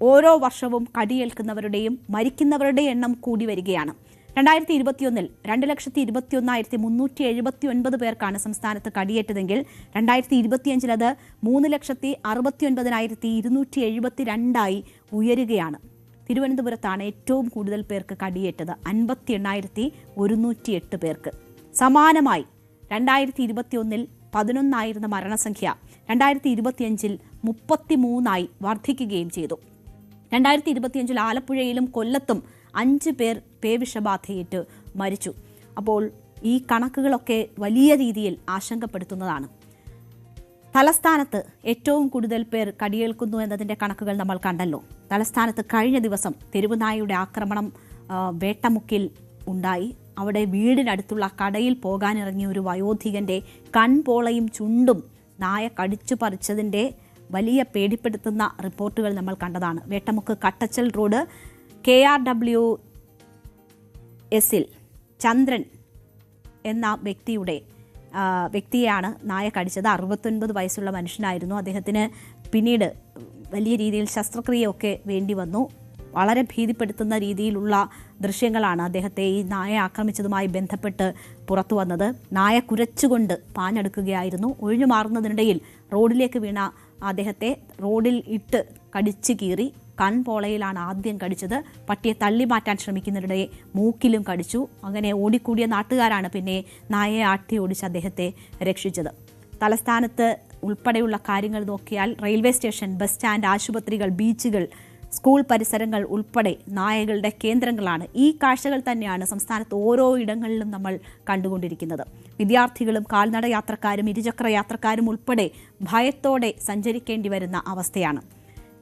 ഓരോ വർഷവും കടിയേൽക്കുന്നവരുടെയും മരിക്കുന്നവരുടെയും എണ്ണം കൂടി വരികയാണ്. 2021 2,21,379 പേർക്കാണ് സംസ്ഥാനത്ത് കടിയേറ്റതെങ്കിൽ 2025 അത് 3,69,272 ഉയരുകയാണ്. തിരുവനന്തപുരത്താണ് ഏറ്റവും കൂടുതൽ പേർക്ക് കടിയേറ്റത്, 58,108 പേർക്ക്. സമാനമായി 2021 11 മരണസംഖ്യ 2025 33 വർദ്ധിക്കുകയും ചെയ്തു. 2025 ആലപ്പുഴയിലും കൊല്ലത്തും 5 പേർ പേവിഷബാധയേറ്റ് മരിച്ചു. അപ്പോൾ ഈ കണക്കുകളൊക്കെ വലിയ രീതിയിൽ ആശങ്കപ്പെടുത്തുന്നതാണ്. തലസ്ഥാനത്ത് ഏറ്റവും കൂടുതൽ പേർ കടിയേൽക്കുന്നു എന്നതിൻ്റെ കണക്കുകൾ നമ്മൾ കണ്ടല്ലോ. തലസ്ഥാനത്ത് കഴിഞ്ഞ ദിവസം തെരുവുനായയുടെ ആക്രമണം വേട്ടമുക്കിൽ ഉണ്ടായി. അവിടെ വീടിനടുത്തുള്ള കടയിൽ പോകാനിറങ്ങിയ ഒരു വയോധികൻ്റെ കൺപോളയും ചുണ്ടും നായ കടിച്ചു പറിച്ചതിൻ്റെ വലിയ പേടിപ്പെടുത്തുന്ന റിപ്പോർട്ടുകൾ നമ്മൾ കണ്ടതാണ്. വേട്ടമുക്ക് കട്ടച്ചൽ റോഡ് KRWS-ൽ ചന്ദ്രൻ എന്ന വ്യക്തിയെയാണ് നായ കടിച്ചത്. 69 വയസ്സുള്ള മനുഷ്യനായിരുന്നു. അദ്ദേഹത്തിന് പിന്നീട് വലിയ രീതിയിൽ ശസ്ത്രക്രിയയൊക്കെ വേണ്ടി വന്നു. വളരെ ഭീതിപ്പെടുത്തുന്ന രീതിയിലുള്ള ദൃശ്യങ്ങളാണ് അദ്ദേഹത്തെ ഈ നായ ആക്രമിച്ചതുമായി ബന്ധപ്പെട്ട് പുറത്തു വന്നത്. നായ കുരച്ചുകൊണ്ട് പാഞ്ഞെടുക്കുകയായിരുന്നു. ഒഴിഞ്ഞു മാറുന്നതിനിടയിൽ റോഡിലേക്ക് വീണ അദ്ദേഹത്തെ റോഡിൽ ഇട്ട് കടിച്ചു കീറി. കൺപോളയിലാണ് ആദ്യം കടിച്ചത്. പട്ടിയെ തള്ളി മാറ്റാൻ ശ്രമിക്കുന്നതിനിടെ മൂക്കിലും കടിച്ചു. അങ്ങനെ ഓടിക്കൂടിയ നാട്ടുകാരാണ് പിന്നെ നായയെ ആട്ടി ഓടിച്ച് അദ്ദേഹത്തെ രക്ഷിച്ചത്. തലസ്ഥാനത്ത് ഉൾപ്പെടെയുള്ള കാര്യങ്ങൾ നോക്കിയാൽ റെയിൽവേ സ്റ്റേഷൻ, ബസ് സ്റ്റാൻഡ്, ആശുപത്രികൾ, ബീച്ചുകൾ, സ്കൂൾ പരിസരങ്ങൾ ഉൾപ്പെടെ നായകളുടെ കേന്ദ്രങ്ങളാണ്. ഈ കാഴ്ചകൾ തന്നെയാണ് സംസ്ഥാനത്ത് ഓരോ ഇടങ്ങളിലും നമ്മൾ കണ്ടുകൊണ്ടിരിക്കുന്നത്. വിദ്യാർത്ഥികളും കാൽനട യാത്രക്കാരും ഇരുചക്ര യാത്രക്കാരും ഉൾപ്പെടെ ഭയത്തോടെ സഞ്ചരിക്കേണ്ടി വരുന്ന അവസ്ഥയാണ്.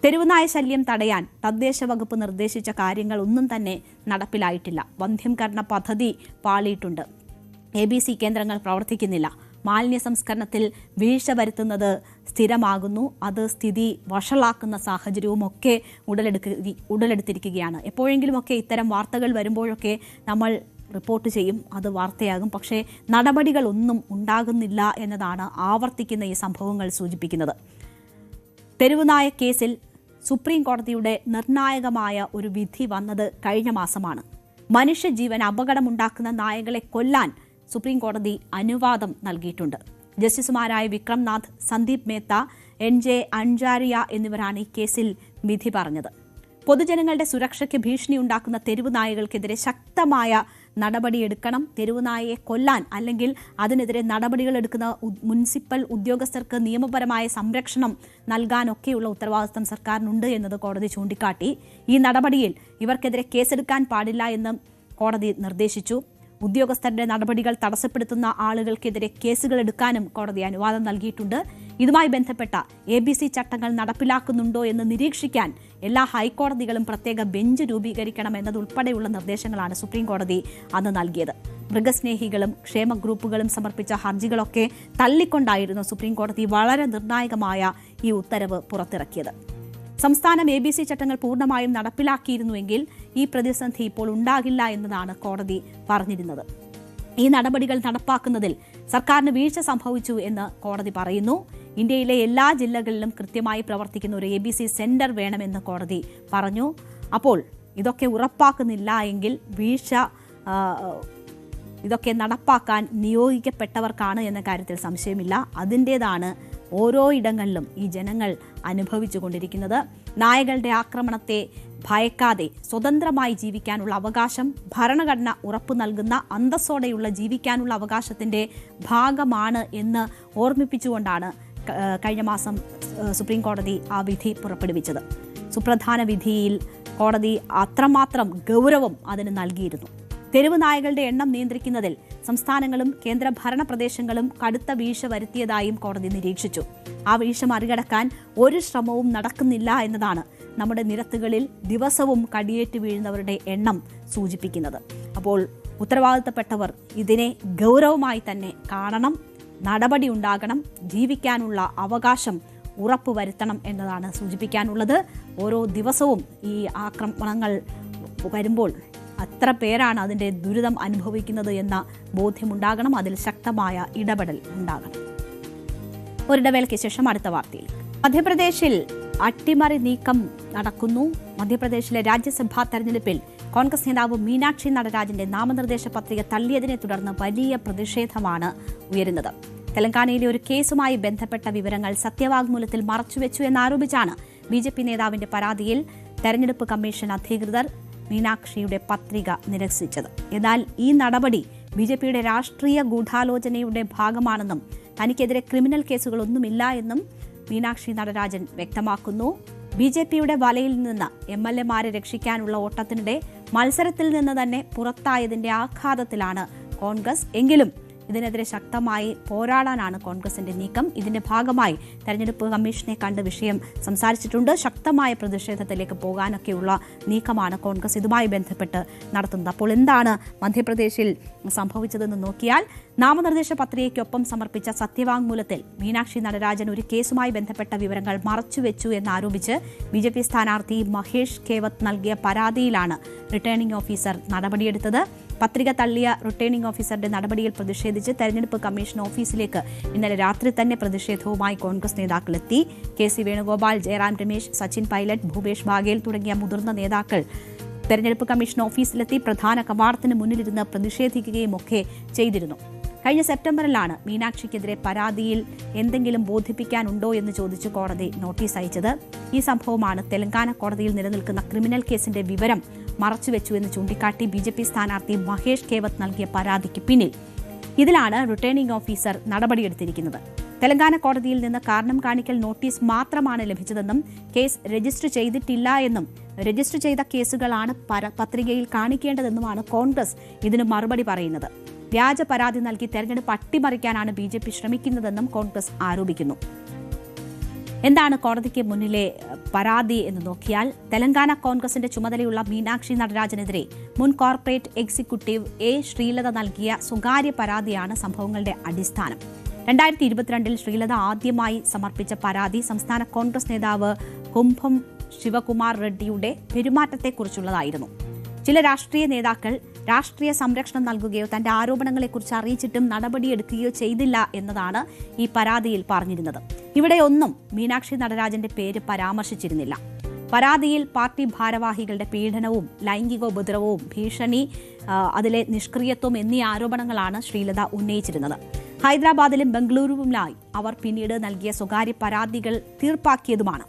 തെരുവുനായ ശല്യം തടയാൻ തദ്ദേശ വകുപ്പ് നിർദ്ദേശിച്ച കാര്യങ്ങൾ ഒന്നും തന്നെ നടപ്പിലായിട്ടില്ല. വന്ധ്യംകരണ പദ്ധതി പാളിയിട്ടുണ്ട്. ABC കേന്ദ്രങ്ങൾ പ്രവർത്തിക്കുന്നില്ല. മാലിന്യ സംസ്കരണത്തിൽ വീഴ്ച വരുത്തുന്നത് സ്ഥിരമാകുന്നു. അത് സ്ഥിതി വഷളാക്കുന്ന സാഹചര്യവുമൊക്കെ ഉടലെടുത്തിരിക്കുകയാണ്. എപ്പോഴെങ്കിലുമൊക്കെ ഇത്തരം വാർത്തകൾ വരുമ്പോഴൊക്കെ നമ്മൾ റിപ്പോർട്ട് ചെയ്യും, അത് വാർത്തയാകും. പക്ഷേ നടപടികളൊന്നും ഉണ്ടാകുന്നില്ല എന്നതാണ് ആവർത്തിക്കുന്ന ഈ സംഭവങ്ങൾ സൂചിപ്പിക്കുന്നത്. തെരുവുനായ കേസിൽ സുപ്രീം കോടതിയുടെ നിർണായകമായ ഒരു വിധി വന്നത് കഴിഞ്ഞ മാസമാണ്. മനുഷ്യജീവൻ അപകടമുണ്ടാക്കുന്ന നായകളെ കൊല്ലാൻ സുപ്രീം കോടതി അനുവാദം നൽകിയിട്ടുണ്ട്. ജസ്റ്റിസുമാരായ വിക്രംനാഥ്, സന്ദീപ് മേത്ത, NJ അൻജാരിയ എന്നിവരാണ് ഈ കേസിൽ വിധി പറഞ്ഞത്. പൊതുജനങ്ങളുടെ സുരക്ഷയ്ക്ക് ഭീഷണിയുണ്ടാക്കുന്ന തെരുവ് നായകൾക്കെതിരെ ശക്തമായ നടപടിയെടുക്കണം. തെരുവുനായയെ കൊല്ലാൻ അല്ലെങ്കിൽ അതിനെതിരെ നടപടികൾ എടുക്കുന്ന മുനിസിപ്പൽ ഉദ്യോഗസ്ഥർക്ക് നിയമപരമായ സംരക്ഷണം നൽകാനൊക്കെയുള്ള ഉത്തരവാദിത്തം സർക്കാരിനുണ്ട് എന്നത് കോടതി ചൂണ്ടിക്കാട്ടി. ഈ നടപടിയിൽ ഇവർക്കെതിരെ കേസെടുക്കാൻ പാടില്ല എന്ന് കോടതി നിർദ്ദേശിച്ചു. ഉദ്യോഗസ്ഥരുടെ നടപടികൾ തടസ്സപ്പെടുത്തുന്ന ആളുകൾക്കെതിരെ കേസുകൾ എടുക്കാനും കോടതി അനുവാദം നൽകിയിട്ടുണ്ട്. ഇതുമായി ബന്ധപ്പെട്ട ABC ചട്ടങ്ങൾ നടപ്പിലാക്കുന്നുണ്ടോ എന്ന് നിരീക്ഷിക്കാൻ എല്ലാ ഹൈക്കോടതികളും പ്രത്യേക ബെഞ്ച് രൂപീകരിക്കണം എന്നതുൾപ്പെടെയുള്ള നിർദ്ദേശങ്ങളാണ് സുപ്രീം കോടതി അന്ന് നൽകിയത്. മൃഗസ്നേഹികളും ക്ഷേമ ഗ്രൂപ്പുകളും സമർപ്പിച്ച ഹർജികളൊക്കെ തള്ളിക്കൊണ്ടായിരുന്നു സുപ്രീം കോടതി വളരെ നിർണായകമായ ഈ ഉത്തരവ് പുറത്തിറക്കിയത്. സംസ്ഥാനം ABC ചട്ടങ്ങൾ പൂർണ്ണമായും നടപ്പിലാക്കിയിരുന്നുവെങ്കിൽ ഈ പ്രതിസന്ധി ഇപ്പോൾ ഉണ്ടാകില്ല എന്നതാണ് കോടതി പറഞ്ഞിരുന്നത്. ഈ നടപടികൾ നടപ്പാക്കുന്നതിൽ സർക്കാരിന് വീഴ്ച സംഭവിച്ചു എന്ന് കോടതി പറയുന്നു. ഇന്ത്യയിലെ എല്ലാ ജില്ലകളിലും കൃത്യമായി പ്രവർത്തിക്കുന്ന ഒരു ABC സെന്റർ വേണമെന്ന് കോടതി പറഞ്ഞു. അപ്പോൾ ഇതൊക്കെ ഉറപ്പാക്കുന്നില്ല എങ്കിൽ ഇതൊക്കെ നടപ്പാക്കാൻ നിയോഗിക്കപ്പെട്ടവർക്കാണ് എന്ന കാര്യത്തിൽ സംശയമില്ല. അതിൻ്റേതാണ് ഓരോ ഇടങ്ങളിലും ഈ ജനങ്ങൾ അനുഭവിച്ചു കൊണ്ടിരിക്കുന്നത്. നായകളുടെ ആക്രമണത്തെ ഭയക്കാതെ സ്വതന്ത്രമായി ജീവിക്കാനുള്ള അവകാശം ഭരണഘടന ഉറപ്പു നൽകുന്ന അന്തസ്സോടെയുള്ള ജീവിക്കാനുള്ള അവകാശത്തിന്റെ ഭാഗമാണ് എന്ന് ഓർമ്മിപ്പിച്ചുകൊണ്ടാണ് കഴിഞ്ഞ മാസം സുപ്രീം കോടതി ആ വിധി പുറപ്പെടുവിച്ചത്. സുപ്രധാന വിധിയിൽ കോടതി അത്രമാത്രം ഗൗരവം അതിന് നൽകിയിരുന്നു. തെരുവ് നായകളുടെ എണ്ണം നിയന്ത്രിക്കുന്നതിൽ സംസ്ഥാനങ്ങളും കേന്ദ്രഭരണ പ്രദേശങ്ങളും കടുത്ത വീഴ്ച വരുത്തിയതായും കോടതി നിരീക്ഷിച്ചു. ആ വീഴ്ച മറികടക്കാൻ ഒരു ശ്രമവും നടക്കുന്നില്ല എന്നതാണ് നമ്മുടെ നിരത്തുകളിൽ ദിവസവും കടിയേറ്റ് വീഴുന്നവരുടെ എണ്ണം സൂചിപ്പിക്കുന്നത്. അപ്പോൾ ഉത്തരവാദിത്തപ്പെട്ടവർ ഇതിനെ ഗൗരവമായി തന്നെ കാണണം, നടപടി ഉണ്ടാകണം, ജീവിക്കാനുള്ള അവകാശം ഉറപ്പുവരുത്തണം എന്നതാണ് സൂചിപ്പിക്കാനുള്ളത്. ഓരോ ദിവസവും ഈ ആക്രമണങ്ങൾ വരുമ്പോൾ അത്ര പേരാണ് അതിൻ്റെ ദുരിതം അനുഭവിക്കുന്നത് എന്ന ബോധ്യമുണ്ടാകണം. അതിൽ ശക്തമായ ഇടപെടൽ ഉണ്ടാകണം. ഒരിടവേളയ്ക്ക് ശേഷം അടുത്ത വാർത്തയിൽ. മധ്യപ്രദേശിൽ അട്ടിമറി നീക്കം നടക്കുന്നു. മധ്യപ്രദേശിലെ രാജ്യസഭാ തെരഞ്ഞെടുപ്പിൽ കോൺഗ്രസ് നേതാവ് മീനാക്ഷി നടരാജന്റെ നാമനിർദ്ദേശ പത്രിക തള്ളിയതിനെ തുടർന്ന് വലിയ പ്രതിഷേധമാണ് ഉയരുന്നത്. തെലങ്കാനയിലെ ഒരു കേസുമായി ബന്ധപ്പെട്ട വിവരങ്ങൾ സത്യവാങ്മൂലത്തിൽ മറച്ചുവെച്ചു എന്നാരോപിച്ചാണ് BJP നേതാവിന്റെ പരാതിയിൽ തെരഞ്ഞെടുപ്പ് കമ്മീഷൻ അധികൃതർ മീനാക്ഷിയുടെ പത്രിക നിരസിച്ചത്. എന്നാൽ ഈ നടപടി BJPയുടെ രാഷ്ട്രീയ ഗൂഢാലോചനയുടെ ഭാഗമാണെന്നും തനിക്കെതിരെ ക്രിമിനൽ കേസുകളൊന്നുമില്ല എന്നും മീനാക്ഷി നടരാജൻ വ്യക്തമാക്കുന്നു. BJPയുടെ വലയിൽ നിന്ന് MLAമാരെ രക്ഷിക്കാനുള്ള ഓട്ടത്തിനിടെ മത്സരത്തിൽ നിന്ന് തന്നെ പുറത്തായതിന്റെ ആഘാതത്തിലാണ് കോൺഗ്രസ്. എങ്കിലും ഇതിനെതിരെ ശക്തമായി പോരാടാനാണ് കോൺഗ്രസിന്റെ നീക്കം. ഇതിന്റെ ഭാഗമായി തെരഞ്ഞെടുപ്പ് കമ്മീഷനെ കണ്ട് വിഷയം സംസാരിച്ചിട്ടുണ്ട്. ശക്തമായ പ്രതിഷേധത്തിലേക്ക് പോകാനൊക്കെയുള്ള നീക്കമാണ് കോൺഗ്രസ് ഇതുമായി ബന്ധപ്പെട്ട് നടത്തുന്നത്. അപ്പോൾ എന്താണ് മധ്യപ്രദേശിൽ സംഭവിച്ചതെന്ന് നോക്കിയാൽ, നാമനിർദ്ദേശ പത്രികയ്ക്കൊപ്പം സമർപ്പിച്ച സത്യവാങ്മൂലത്തിൽ മീനാക്ഷി നടരാജൻ ഒരു കേസുമായി ബന്ധപ്പെട്ട വിവരങ്ങൾ മറച്ചുവെച്ചു എന്നാരോപിച്ച് BJP സ്ഥാനാർത്ഥി മഹേഷ് കേവത്ത് നൽകിയ പരാതിയിലാണ് റിട്ടേണിംഗ് ഓഫീസർ നടപടിയെടുത്തത്. പത്രിക തള്ളിയ റിട്ടേണിംഗ് ഓഫീസറുടെ നടപടിയിൽ പ്രതിഷേധിച്ച് തെരഞ്ഞെടുപ്പ് കമ്മീഷൻ ഓഫീസിലേക്ക് ഇന്നലെ രാത്രി തന്നെ പ്രതിഷേധവുമായി കോൺഗ്രസ് നേതാക്കളെത്തി. KC വേണുഗോപാൽ, ജയറാം രമേശ്, സച്ചിൻ പൈലറ്റ്, ഭൂപേഷ് ബാഗേൽ തുടങ്ങിയ മുതിർന്ന നേതാക്കൾ തെരഞ്ഞെടുപ്പ് കമ്മീഷൻ ഓഫീസിലെത്തി പ്രധാന കവാടത്തിന് മുന്നിലിരുന്ന് പ്രതിഷേധിക്കുകയും ഒക്കെ ചെയ്തിരുന്നു. കഴിഞ്ഞ സെപ്റ്റംബറിലാണ് മീനാക്ഷിക്കെതിരെ പരാതിയിൽ എന്തെങ്കിലും ബോധിപ്പിക്കാനുണ്ടോ എന്ന് ചോദിച്ച് കോടതി നോട്ടീസ് അയച്ചത്. ഈ സംഭവമാണ് തെലങ്കാന കോടതിയിൽ നിലനിൽക്കുന്ന ക്രിമിനൽ കേസിന്റെ വിവരം മറച്ചുവെച്ചു എന്ന് ചൂണ്ടിക്കാട്ടി BJP സ്ഥാനാർത്ഥി മഹേഷ് കേവത്ത് നൽകിയ പരാതിക്ക് പിന്നിൽ. ഇതിലാണ് റിട്ടേണിംഗ് ഓഫീസർ നടപടിയെടുത്തിരിക്കുന്നത്. തെലങ്കാന കോടതിയിൽ നിന്ന് കാരണം കാണിക്കൽ നോട്ടീസ് മാത്രമാണ് ലഭിച്ചതെന്നും കേസ് രജിസ്റ്റർ ചെയ്തിട്ടില്ല എന്നും രജിസ്റ്റർ ചെയ്ത കേസുകളാണ് പത്രികയിൽ കാണിക്കേണ്ടതെന്നുമാണ് കോൺഗ്രസ് ഇതിന് മറുപടി പറയുന്നത്. വ്യാജ പരാതി നൽകി തെരഞ്ഞെടുപ്പ് അട്ടിമറിക്കാനാണ് BJP ശ്രമിക്കുന്നതെന്നും കോൺഗ്രസ് ആരോപിക്കുന്നു. എന്താണ് കോടതിക്ക് മുന്നിലെ പരാതി എന്ന് നോക്കിയാൽ, തെലങ്കാന കോൺഗ്രസിന്റെ ചുമതലയുള്ള മീനാക്ഷി നടരാജനെതിരെ മുൻ കോർപ്പറേറ്റ് എക്സിക്യൂട്ടീവ് ശ്രീലത നൽകിയ സ്വകാര്യ പരാതിയാണ് സംഭവങ്ങളുടെ അടിസ്ഥാനം. 2022 ശ്രീലത ആദ്യമായി സമർപ്പിച്ച പരാതി സംസ്ഥാന കോൺഗ്രസ് നേതാവ് കുംഭം ശിവകുമാർ റെഡ്ഡിയുടെ പെരുമാറ്റത്തെക്കുറിച്ചുള്ളതായിരുന്നു. ചില രാഷ്ട്രീയ നേതാക്കൾ രാഷ്ട്രീയ സംരക്ഷണം നൽകുകയോ തന്റെ ആരോപണങ്ങളെക്കുറിച്ച് അറിയിച്ചിട്ടും നടപടിയെടുക്കുകയോ ചെയ്തില്ല എന്നതാണ് ഈ പരാതിയിൽ പറഞ്ഞിരുന്നത്. ഇവിടെയൊന്നും മീനാക്ഷി നടരാജന്റെ പേര് പരാമർശിച്ചിരുന്നില്ല. പരാതിയിൽ പാർട്ടി ഭാരവാഹികളുടെ പീഡനവും ലൈംഗികോപദ്രവവും ഭീഷണി, അതിലെ നിഷ്ക്രിയത്വം എന്നീ ആരോപണങ്ങളാണ് ശ്രീലത ഉന്നയിച്ചിരുന്നത്. ഹൈദരാബാദിലും ബംഗളൂരുവിലുമായി അവർ പിന്നീട് നൽകിയ സ്വകാര്യ പരാതികൾ തീർപ്പാക്കിയതുമാണ്.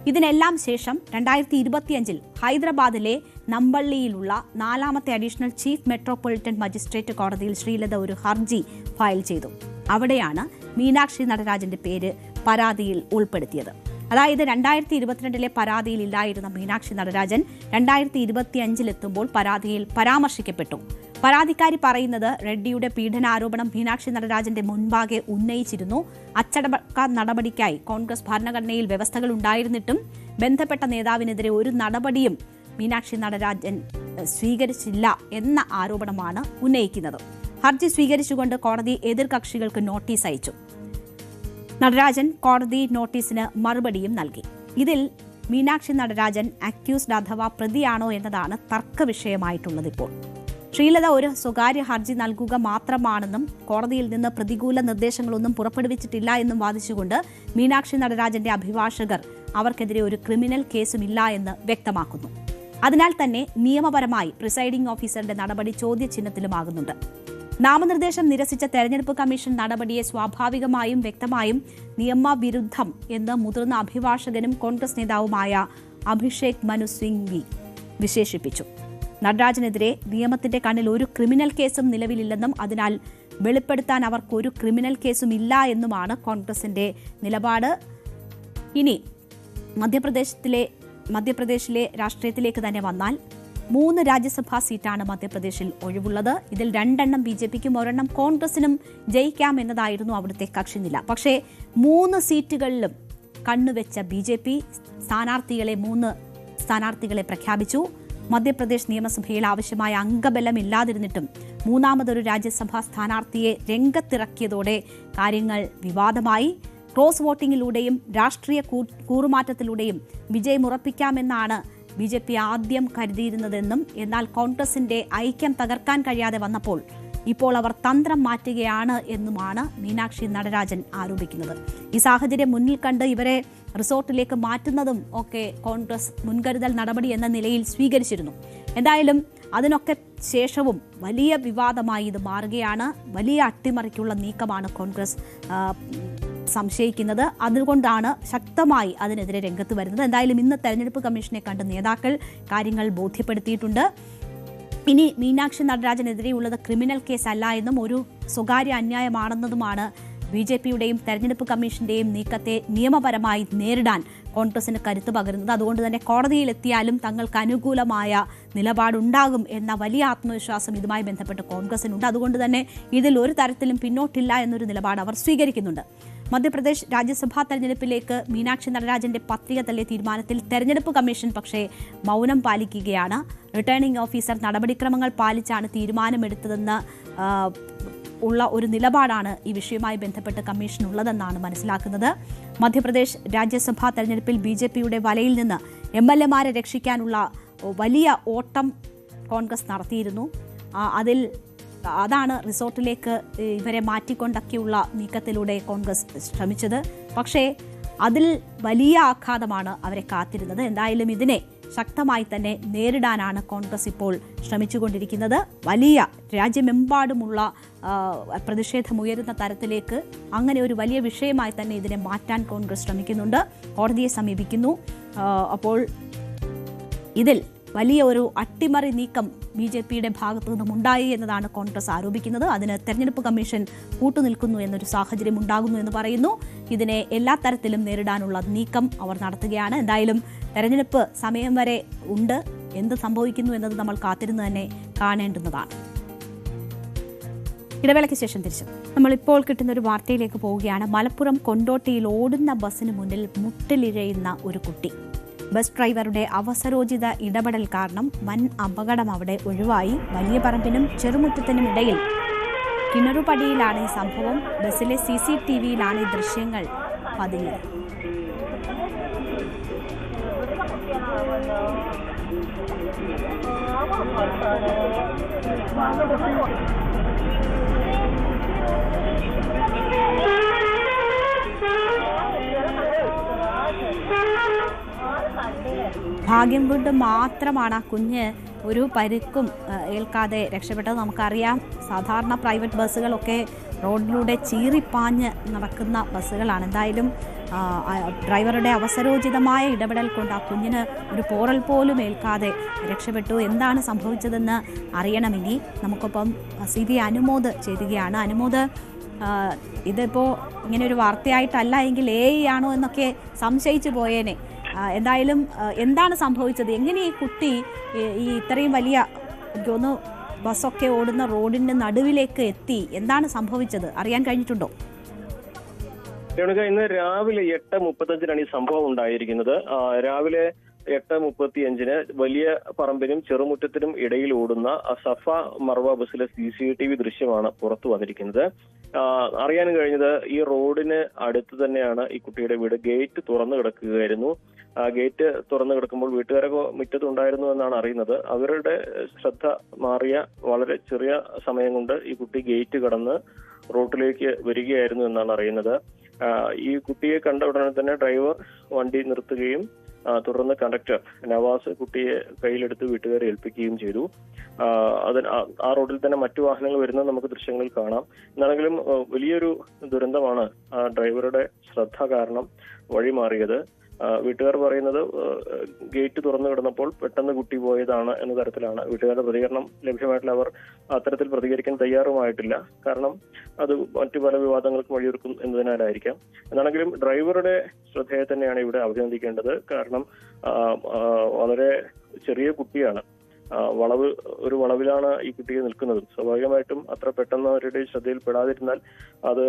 ഇതിനെല്ലാം ശേഷം 2025 ഹൈദരാബാദിലെ നമ്പള്ളിയിലുള്ള 4ാമത്തെ അഡീഷണൽ ചീഫ് മെട്രോപൊളിറ്റൻ മജിസ്ട്രേറ്റ് കോടതിയിൽ ശ്രീലത ഒരു ഹർജി ഫയൽ ചെയ്തു. അവിടെയാണ് മീനാക്ഷി നടരാജന്റെ പേര് പരാതിയിൽ ഉൾപ്പെടുത്തിയത്. അതായത് 2022 പരാതിയിൽ ഇല്ലായിരുന്ന മീനാക്ഷി നടരാജൻ 2025 പരാതിയിൽ പരാമർശിക്കപ്പെട്ടു. പരാതിക്കാരി പറയുന്നത് റെഡ്ഡിയുടെ പീഡനാരോപണം മീനാക്ഷി നടരാജന്റെ മുൻപാകെ ഉന്നയിച്ചിരുന്നു. അച്ചടക്ക നടപടിക്കായി കോൺഗ്രസ് ഭരണഘടനയിൽ വ്യവസ്ഥകൾ ഉണ്ടായിരുന്നിട്ടും ബന്ധപ്പെട്ട നേതാവിനെതിരെ ഒരു നടപടിയും മീനാക്ഷി നടരാജൻ സ്വീകരിച്ചില്ല എന്ന ആരോപണമാണ് ഉന്നയിക്കുന്നത്. ഹർജി സ്വീകരിച്ചുകൊണ്ട് കോടതി എതിർകക്ഷികൾക്ക് നോട്ടീസ് അയച്ചു. നടരാജൻ കോടതി നോട്ടീസിന് മറുപടിയും നൽകി. ഇതിൽ മീനാക്ഷി നടരാജൻ അക്യൂസ്ഡ് അഥവാ പ്രതിയാണോ എന്നതാണ് തർക്ക വിഷയമായിട്ടുള്ളത്. ഇപ്പോൾ ശ്രീലത ഒരു സ്വകാര്യ ഹർജി നൽകുക മാത്രമാണെന്നും കോടതിയിൽ നിന്ന് പ്രതികൂല നിർദ്ദേശങ്ങളൊന്നും പുറപ്പെടുവിച്ചിട്ടില്ല എന്നും വാദിച്ചുകൊണ്ട് മീനാക്ഷി നടരാജന്റെ അഭിഭാഷകർ അവർക്കെതിരെ ഒരു ക്രിമിനൽ കേസുമില്ല എന്ന് വ്യക്തമാക്കുന്നു. അതിനാൽ തന്നെ നിയമപരമായി പ്രിസൈഡിംഗ് ഓഫീസറുടെ നടപടി ചോദ്യചിഹ്നത്തിലുമാകുന്നുണ്ട്. നാമനിർദ്ദേശം നിരസിച്ച തെരഞ്ഞെടുപ്പ് കമ്മീഷൻ നടപടിയെ സ്വാഭാവികമായും വ്യക്തമായും നിയമവിരുദ്ധം എന്ന് മുതിർന്ന അഭിഭാഷകനും കോൺഗ്രസ് നേതാവുമായ അഭിഷേക് മനു സിംഗ്വി വിശേഷിപ്പിച്ചു. നടരാജനെതിരെ നിയമത്തിന്റെ കണ്ണിൽ ഒരു ക്രിമിനൽ കേസും നിലവിലില്ലെന്നും അതിനാൽ വെളിപ്പെടുത്താൻ അവർക്കൊരു ക്രിമിനൽ കേസും ഇല്ല എന്നുമാണ് കോൺഗ്രസിന്റെ നിലപാട്. ഇനി മധ്യപ്രദേശിലെ രാഷ്ട്രീയത്തിലേക്ക് തന്നെ വന്നാൽ 3 രാജ്യസഭാ സീറ്റാണ് മധ്യപ്രദേശിൽ ഒഴിവുള്ളത്. ഇതിൽ 2 BJPക്കും 1 കോൺഗ്രസിനും ജയിക്കാം എന്നതായിരുന്നു അവിടുത്തെ കക്ഷിനില. പക്ഷേ 3 സീറ്റുകളിലും കണ്ണുവെച്ച BJP 3 സ്ഥാനാർത്ഥികളെ പ്രഖ്യാപിച്ചു. മധ്യപ്രദേശ് നിയമസഭയിൽ ആവശ്യമായ അംഗബലമില്ലാതിരുന്നിട്ടും 3ാമതൊരു രാജ്യസഭാ സ്ഥാനാർത്ഥിയെ രംഗത്തിറക്കിയതോടെ കാര്യങ്ങൾ വിവാദമായി. ക്രോസ് വോട്ടിംഗിലൂടെയും രാഷ്ട്രീയ കൂറുമാറ്റത്തിലൂടെയും വിജയമുറപ്പിക്കാമെന്നാണ് BJP ആദ്യം കരുതിയിരുന്നതെന്നും എന്നാൽ കോൺഗ്രസിന്റെ ഐക്യം തകർക്കാൻ കഴിയാതെ വന്നപ്പോൾ ഇപ്പോൾ അവർ തന്ത്രം മാറ്റുകയാണ് എന്നുമാണ് മീനാക്ഷി നടരാജൻ ആരോപിക്കുന്നത്. ഈ സാഹചര്യം മുന്നിൽ കണ്ട് ഇവരെ റിസോർട്ടിലേക്ക് മാറ്റുന്നതും ഒക്കെ കോൺഗ്രസ് മുൻകരുതൽ നടപടി എന്ന നിലയിൽ സ്വീകരിച്ചിരുന്നു. എന്തായാലും അതിനൊക്കെ ശേഷവും വലിയ വിവാദമായി ഇത് മാറുകയാണ്. വലിയ അട്ടിമറിക്കുള്ള നീക്കമാണ് കോൺഗ്രസ് സംശയിക്കുന്നത്. അതുകൊണ്ടാണ് ശക്തമായി അതിനെതിരെ രംഗത്ത് വരുന്നത്. എന്തായാലും ഇന്ന് തെരഞ്ഞെടുപ്പ് കമ്മീഷനെ കണ്ട് നേതാക്കൾ കാര്യങ്ങൾ ബോധ്യപ്പെടുത്തിയിട്ടുണ്ട്. ഇനി മീനാക്ഷി നടരാജനെതിരെയുള്ളത് ക്രിമിനൽ കേസല്ല എന്നും ഒരു സ്വകാര്യ അന്യായമാണെന്നതുമാണ് BJPയുടെയും തെരഞ്ഞെടുപ്പ് കമ്മീഷന്റെയും നീക്കത്തെ നിയമപരമായി നേരിടാൻ കോൺഗ്രസിന് കരുത്ത് പകരുന്നത്. അതുകൊണ്ട് തന്നെ കോടതിയിലെത്തിയാലും തങ്ങൾക്ക് അനുകൂലമായ നിലപാടുണ്ടാകും എന്ന വലിയ ആത്മവിശ്വാസം ഇതുമായി ബന്ധപ്പെട്ട് കോൺഗ്രസിനുണ്ട്. അതുകൊണ്ട് തന്നെ ഇതിൽ ഒരു തരത്തിലും പിന്നോട്ടില്ല എന്നൊരു നിലപാട് അവർ സ്വീകരിക്കുന്നുണ്ട്. മധ്യപ്രദേശ് രാജ്യസഭാ തെരഞ്ഞെടുപ്പിലേക്ക് മീനാക്ഷി നടരാജന്റെ പത്രിക തള്ളിയ തീരുമാനത്തിൽ തെരഞ്ഞെടുപ്പ് കമ്മീഷൻ പക്ഷേ മൗനം പാലിക്കുകയാണ്. റിട്ടേണിംഗ് ഓഫീസർ നടപടിക്രമങ്ങൾ പാലിച്ചാണ് തീരുമാനമെടുത്തതെന്ന് ഉള്ള ഒരു നിലപാടാണ് ഈ വിഷയവുമായി ബന്ധപ്പെട്ട് കമ്മീഷനുള്ളതെന്നാണ് മനസ്സിലാക്കുന്നത്. മധ്യപ്രദേശ് രാജ്യസഭാ തെരഞ്ഞെടുപ്പിൽ BJPയുടെ വലയിൽ നിന്ന് MLAമാരെ രക്ഷിക്കാനുള്ള വലിയ ഓട്ടം കോൺഗ്രസ് നടത്തിയിരുന്നു. അതാണ് റിസോർട്ടിലേക്ക് ഇവരെ മാറ്റിക്കൊണ്ടൊക്കെയുള്ള നീക്കത്തിലൂടെ കോൺഗ്രസ് ശ്രമിച്ചത്. പക്ഷേ അതിൽ വലിയ ആഘാതമാണ് അവരെ കാത്തിരുന്നത്. എന്തായാലും ഇതിനെ ശക്തമായി തന്നെ നേരിടാനാണ് കോൺഗ്രസ് ഇപ്പോൾ ശ്രമിച്ചുകൊണ്ടിരിക്കുന്നത്. വലിയ രാജ്യമെമ്പാടുമുള്ള പ്രതിഷേധമുയരുന്ന തരത്തിലേക്ക് അങ്ങനെ ഒരു വലിയ വിഷയമായി തന്നെ ഇതിനെ മാറ്റാൻ കോൺഗ്രസ് ശ്രമിക്കുന്നുണ്ട്, കോടതിയെ സമീപിക്കുന്നു. അപ്പോൾ ഇതിൽ വലിയ ഒരു അട്ടിമറി നീക്കം BJPയുടെ ഭാഗത്തു നിന്നും ഉണ്ടായി എന്നതാണ് കോൺഗ്രസ് ആരോപിക്കുന്നത്. അതിന് തെരഞ്ഞെടുപ്പ് കമ്മീഷൻ കൂട്ടുനിൽക്കുന്നു എന്നൊരു സാഹചര്യം ഉണ്ടാകുന്നു എന്ന് പറയുന്നു. ഇതിനെ എല്ലാ തരത്തിലും നേരിടാനുള്ള നീക്കം അവർ നടത്തുകയാണ്. എന്തായാലും തെരഞ്ഞെടുപ്പ് സമയം വരെ ഉണ്ട്. എന്ത് സംഭവിക്കുന്നു എന്നത് നമ്മൾ കാത്തിരുന്ന് തന്നെ കാണേണ്ടുന്നതാണ്. ഇടവേളയ്ക്ക് ശേഷം തിരിച്ചു നമ്മളിപ്പോൾ കിട്ടുന്ന ഒരു വാർത്തയിലേക്ക് പോവുകയാണ്. മലപ്പുറം കൊണ്ടോട്ടിയിൽ ഓടുന്ന ബസ്സിന് മുന്നിൽ മുട്ടിലിഴയുന്ന ഒരു കുട്ടി. ബസ് ഡ്രൈവറുടെ അവസരോചിത ഇടപെടൽ കാരണം വൻ അപകടം അവിടെ ഒഴിവായി. വലിയ പറമ്പിനും ചെറുമുറ്റത്തിനും ഇടയിൽ കിണറുപടിയിലാണ് ഈ സംഭവം. ബസ്സിലെ CCTVയിലാണ് ഈ ദൃശ്യങ്ങൾ പതിഞ്ഞത്. ഭാഗ്യം കൊണ്ട് മാത്രമാണ് ആ കുഞ്ഞ് ഒരു പരിക്കും ഏൽക്കാതെ രക്ഷപ്പെട്ടത്. നമുക്കറിയാം, സാധാരണ പ്രൈവറ്റ് ബസ്സുകളൊക്കെ റോഡിലൂടെ ചീറിപ്പാഞ്ഞ് നടക്കുന്ന ബസ്സുകളാണ്. എന്തായാലും ഡ്രൈവറുടെ അവസരോചിതമായ ഇടപെടൽ കൊണ്ട് ആ കുഞ്ഞിന് ഒരു പോറൽ പോലും ഏൽക്കാതെ രക്ഷപ്പെട്ടു. എന്താണ് സംഭവിച്ചതെന്ന് അറിയണമെങ്കിൽ നമുക്കൊപ്പം CP അനുമോദ് ചേരുകയാണ്. അനുമോദ്, ഇതിപ്പോൾ ഇങ്ങനെ ഒരു വാർത്തയായിട്ടല്ല എങ്കിൽ AI ആണോ എന്നൊക്കെ സംശയിച്ചു പോയേനെ. എന്തായാലും എന്താണ് സംഭവിച്ചത്? എങ്ങനെ ഈ കുട്ടി ഈ ഇത്രയും വലിയ ഒന്ന് ബസ്സൊക്കെ ഓടുന്ന റോഡിൻ്റെ നടുവിലേക്ക് എത്തി? എന്താണ് സംഭവിച്ചത്? അറിയാൻ കഴിഞ്ഞിട്ടുണ്ടോ? ഇന്ന് രാവിലെ 8:35 ഈ സംഭവം ഉണ്ടായിരിക്കുന്നത്. രാവിലെ 8:35 വലിയ പറമ്പിനും ചെറുമുറ്റത്തിനും ഇടയിൽ ഓടുന്ന സഫ മർവ ബസ്സിലെ CCTV ദൃശ്യമാണ് പുറത്തു വന്നിരിക്കുന്നത്. അറിയാൻ കഴിഞ്ഞത് ഈ റോഡിന് അടുത്ത് തന്നെയാണ് ഈ കുട്ടിയുടെ വീട്. ഗേറ്റ് തുറന്നു കിടക്കുകയായിരുന്നു. ഗേറ്റ് തുറന്നു കിടക്കുമ്പോൾ വീട്ടുകാരൊക്കെ മുറ്റത്തുണ്ടായിരുന്നു എന്നാണ് അറിയുന്നത്. അവരുടെ ശ്രദ്ധ മാറിയ വളരെ ചെറിയ സമയം കൊണ്ട് ഈ കുട്ടി ഗേറ്റ് കടന്ന് റോഡിലേക്ക് വരികയായിരുന്നു എന്നാണ് അറിയുന്നത്. ഈ കുട്ടിയെ കണ്ട ഉടനെ തന്നെ ഡ്രൈവർ വണ്ടി നിർത്തുകയും തുടർന്ന് കണ്ടക്ടർ നവാസ് കുട്ടിയെ കയ്യിലെടുത്ത് വീട്ടുകാരെ ഏൽപ്പിക്കുകയും ചെയ്തു. ആ റോഡിൽ തന്നെ മറ്റു വാഹനങ്ങൾ വരുന്നത് നമുക്ക് ദൃശ്യങ്ങളിൽ കാണാം. എന്നാണെങ്കിലും വലിയൊരു ദുരന്തമാണ് ഡ്രൈവറുടെ ശ്രദ്ധ കാരണം വഴി മാറിയത്. വീട്ടുകാർ പറയുന്നത് ഗേറ്റ് തുറന്നു കിടന്നപ്പോൾ പെട്ടെന്ന് കുട്ടി പോയതാണ് എന്ന തരത്തിലാണ്. വീട്ടുകാരുടെ പ്രതികരണം ലഭ്യമായിട്ടില്ല. അവർ അത്തരത്തിൽ പ്രതികരിക്കാൻ തയ്യാറുമായിട്ടില്ല. കാരണം അത് മറ്റു പല വിവാദങ്ങൾക്കും വഴിയൊരുക്കും എന്നതിനാലായിരിക്കാം. എന്നാണെങ്കിലും ഡ്രൈവറുടെ ശ്രദ്ധയെ തന്നെയാണ് ഇവിടെ അഭിനന്ദിക്കേണ്ടത്. കാരണം വളരെ ചെറിയ കുട്ടിയാണ്. ഒരു വളവിലാണ് ഈ കുട്ടിയെ നിൽക്കുന്നത്. സ്വാഭാവികമായിട്ടും അത്ര പെട്ടെന്ന് അവരുടെ ശ്രദ്ധയിൽപ്പെടാതിരുന്നാൽ അത്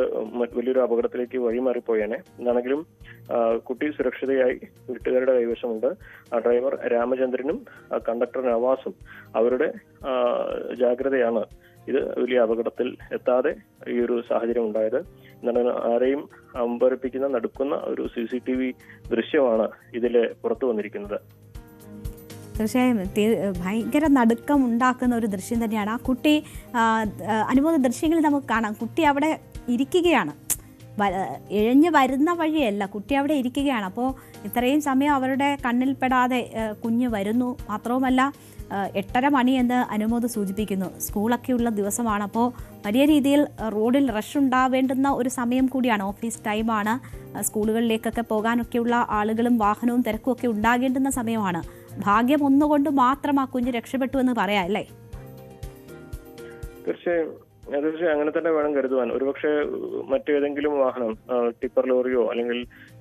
വലിയൊരു അപകടത്തിലേക്ക് വഴിമാറിപ്പോയേനെ. എന്താണെങ്കിലും കുട്ടി സുരക്ഷിതയായി വീട്ടുകാരുടെ കൈവശമുണ്ട്. ഡ്രൈവർ രാമചന്ദ്രനും കണ്ടക്ടർ നവാസും അവരുടെ ജാഗ്രതയാണ് ഇത് വലിയ അപകടത്തിൽ എത്താതെ ഈ ഒരു സാഹചര്യം ഉണ്ടായത്. എന്താണ് ആരെയും അമ്പരപ്പിക്കുന്ന നടുക്കുന്ന ഒരു CCTV ദൃശ്യമാണ് ഇതിലെ പുറത്തു വന്നിരിക്കുന്നത്. തീർച്ചയായും ഭയങ്കര നടുക്കം ഉണ്ടാക്കുന്ന ഒരു ദൃശ്യം തന്നെയാണ്. ആ കുട്ടി അനുമോദ ദൃശ്യങ്ങളിൽ നമുക്ക് കാണാം, കുട്ടി അവിടെ ഇരിക്കുകയാണ്. ഇഴഞ്ഞു വരുന്ന വഴിയല്ല, കുട്ടി അവിടെ ഇരിക്കുകയാണ്. അപ്പോൾ ഇത്രയും സമയം അവരുടെ കണ്ണിൽപ്പെടാതെ കുഞ്ഞ് വരുന്നു. മാത്രവുമല്ല 8:30 മണി എന്ന് അനുമോദ് സൂചിപ്പിക്കുന്നു. സ്കൂളൊക്കെ ഉള്ള ദിവസമാണ്. അപ്പോൾ വലിയ രീതിയിൽ റോഡിൽ റഷ് ഉണ്ടാവേണ്ടുന്ന ഒരു സമയം കൂടിയാണ്. ഓഫീസ് ടൈമാണ്. സ്കൂളുകളിലേക്കൊക്കെ പോകാനൊക്കെയുള്ള ആളുകളും വാഹനവും തിരക്കും ഒക്കെ ഉണ്ടാകേണ്ടുന്ന സമയമാണ്. ഭാഗ്യം ഒന്നുകൊണ്ട് മാത്രം ആ കുഞ്ഞ് രക്ഷപ്പെട്ടു എന്ന് പറയാം, അല്ലേ? തീർച്ചയായും അങ്ങനെ തന്നെ വേണം കരുതുവാൻ. ഒരുപക്ഷെ മറ്റേതെങ്കിലും വാഹനം, ടിപ്പർ ലോറിയോ അല്ലെങ്കിൽ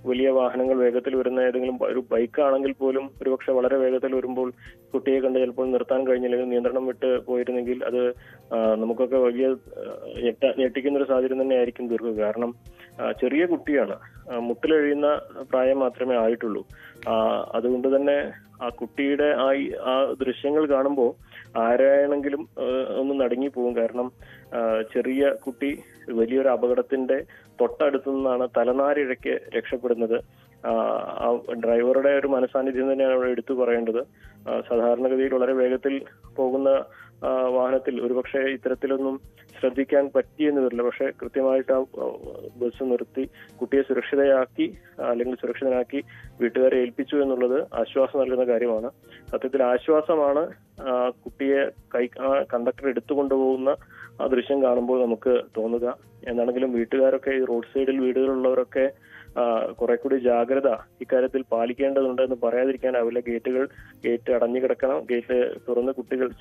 വലിയ വാഹനങ്ങൾ വേഗത്തിൽ വരുന്ന ഏതെങ്കിലും ഒരു ബൈക്കാണെങ്കിൽ പോലും ഒരുപക്ഷെ വളരെ വേഗത്തിൽ വരുമ്പോൾ കുട്ടിയെ കണ്ട് ചിലപ്പോൾ നിർത്താൻ കഴിഞ്ഞില്ലെങ്കിൽ നിയന്ത്രണം വിട്ട് പോയിരുന്നെങ്കിൽ അത് നമുക്കൊക്കെ വലിയ ഞെട്ടിക്കുന്ന ഒരു സാഹചര്യം തന്നെ ആയിരിക്കും തീർക്കുക. കാരണം ചെറിയ കുട്ടിയാണ്, മുട്ടിലെഴിയുന്ന പ്രായം മാത്രമേ ആയിട്ടുള്ളൂ. അതുകൊണ്ട് തന്നെ ആ കുട്ടിയുടെ ആ ദൃശ്യങ്ങൾ കാണുമ്പോൾ ആരാണെങ്കിലും ഒന്ന് നടുങ്ങി പോകും. കാരണം ചെറിയ കുട്ടി വലിയൊരു അപകടത്തിന്റെ തൊട്ടടുത്തു നിന്നാണ് തലനാരിഴയ്ക്ക് രക്ഷപ്പെടുന്നത്. ഡ്രൈവറുടെ ഒരു മനസാന്നിധ്യം തന്നെയാണ് അവിടെ എടുത്തു പറയേണ്ടത്. സാധാരണഗതിയിൽ വളരെ വേഗത്തിൽ പോകുന്ന വാഹനത്തിൽ ഒരുപക്ഷെ ഇത്തരത്തിലൊന്നും ശ്രദ്ധിക്കാൻ പറ്റിയെന്ന് വരില്ല. പക്ഷെ കൃത്യമായിട്ട് ആ ബസ് നിർത്തി കുട്ടിയെ സുരക്ഷിതയാക്കി അല്ലെങ്കിൽ സുരക്ഷിതനാക്കി വീട്ടുകാരെ ഏൽപ്പിച്ചു എന്നുള്ളത് ആശ്വാസം നൽകുന്ന കാര്യമാണ്. സത്യത്തിൽ ആശ്വാസമാണ് കുട്ടിയെ കണ്ടക്ടർ എടുത്തുകൊണ്ടുപോകുന്ന ആ ദൃശ്യം കാണുമ്പോൾ നമുക്ക് തോന്നുക. എന്താണെങ്കിലും വീട്ടുകാരൊക്കെ ഈ റോഡ് സൈഡിൽ വീടുകളുള്ളവരൊക്കെ കുറെ കൂടി ജാഗ്രത ഇക്കാര്യത്തിൽ പാലിക്കേണ്ടതുണ്ട് എന്ന് പറയാതിരിക്കാനാവില്ല. ഗേറ്റ് അടഞ്ഞു കിടക്കണം. ഗേറ്റ് തുറന്ന്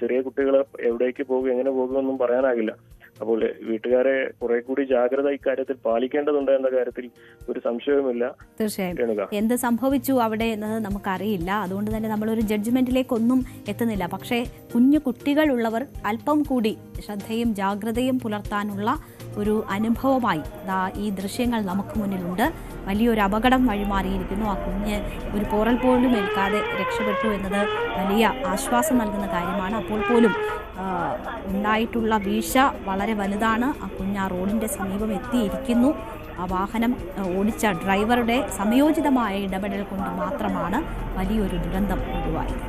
ചെറിയ കുട്ടികൾ എവിടേക്ക് പോകും എങ്ങനെ പോകുമെന്നും പറയാനാകില്ല. അപ്പോൾ വീട്ടുകാരെ കുറെ കൂടി ജാഗ്രത ഇക്കാര്യത്തിൽ പാലിക്കേണ്ടതുണ്ട് എന്ന കാര്യത്തിൽ ഒരു സംശയവുമില്ല. തീർച്ചയായും എന്ത് സംഭവിച്ചു അവിടെ എന്നത് നമുക്കറിയില്ല. അതുകൊണ്ട് തന്നെ നമ്മളൊരു ജഡ്ജ്മെന്റിലേക്കൊന്നും എത്തുന്നില്ല. പക്ഷേ കുഞ്ഞു കുട്ടികളുള്ളവർ അല്പം കൂടി ശ്രദ്ധയും ജാഗ്രതയും പുലർത്താനുള്ള ഒരു അനുഭവമായി ഈ ദൃശ്യങ്ങൾ നമുക്ക് മുന്നിലുണ്ട്. വലിയൊരു അപകടം വഴിമാറിയിരിക്കുന്നു. ആ കുഞ്ഞ് ഒരു പോറൽ പോലും ഏൽക്കാതെ രക്ഷപ്പെട്ടു എന്നത് വലിയ ആശ്വാസം നൽകുന്ന കാര്യമാണ്. അപ്പോൾ പോലും ഉണ്ടായിട്ടുള്ള വീഴ്ച വളരെ വലുതാണ്. ആ കുഞ്ഞ് ആ റോഡിൻ്റെ സമീപം എത്തിയിരിക്കുന്നു. ആ വാഹനം ഓടിച്ച ഡ്രൈവറുടെ സമയോചിതമായ ഇടപെടൽ കൊണ്ട് മാത്രമാണ് വലിയൊരു ദുരന്തം ഒഴിവായത്.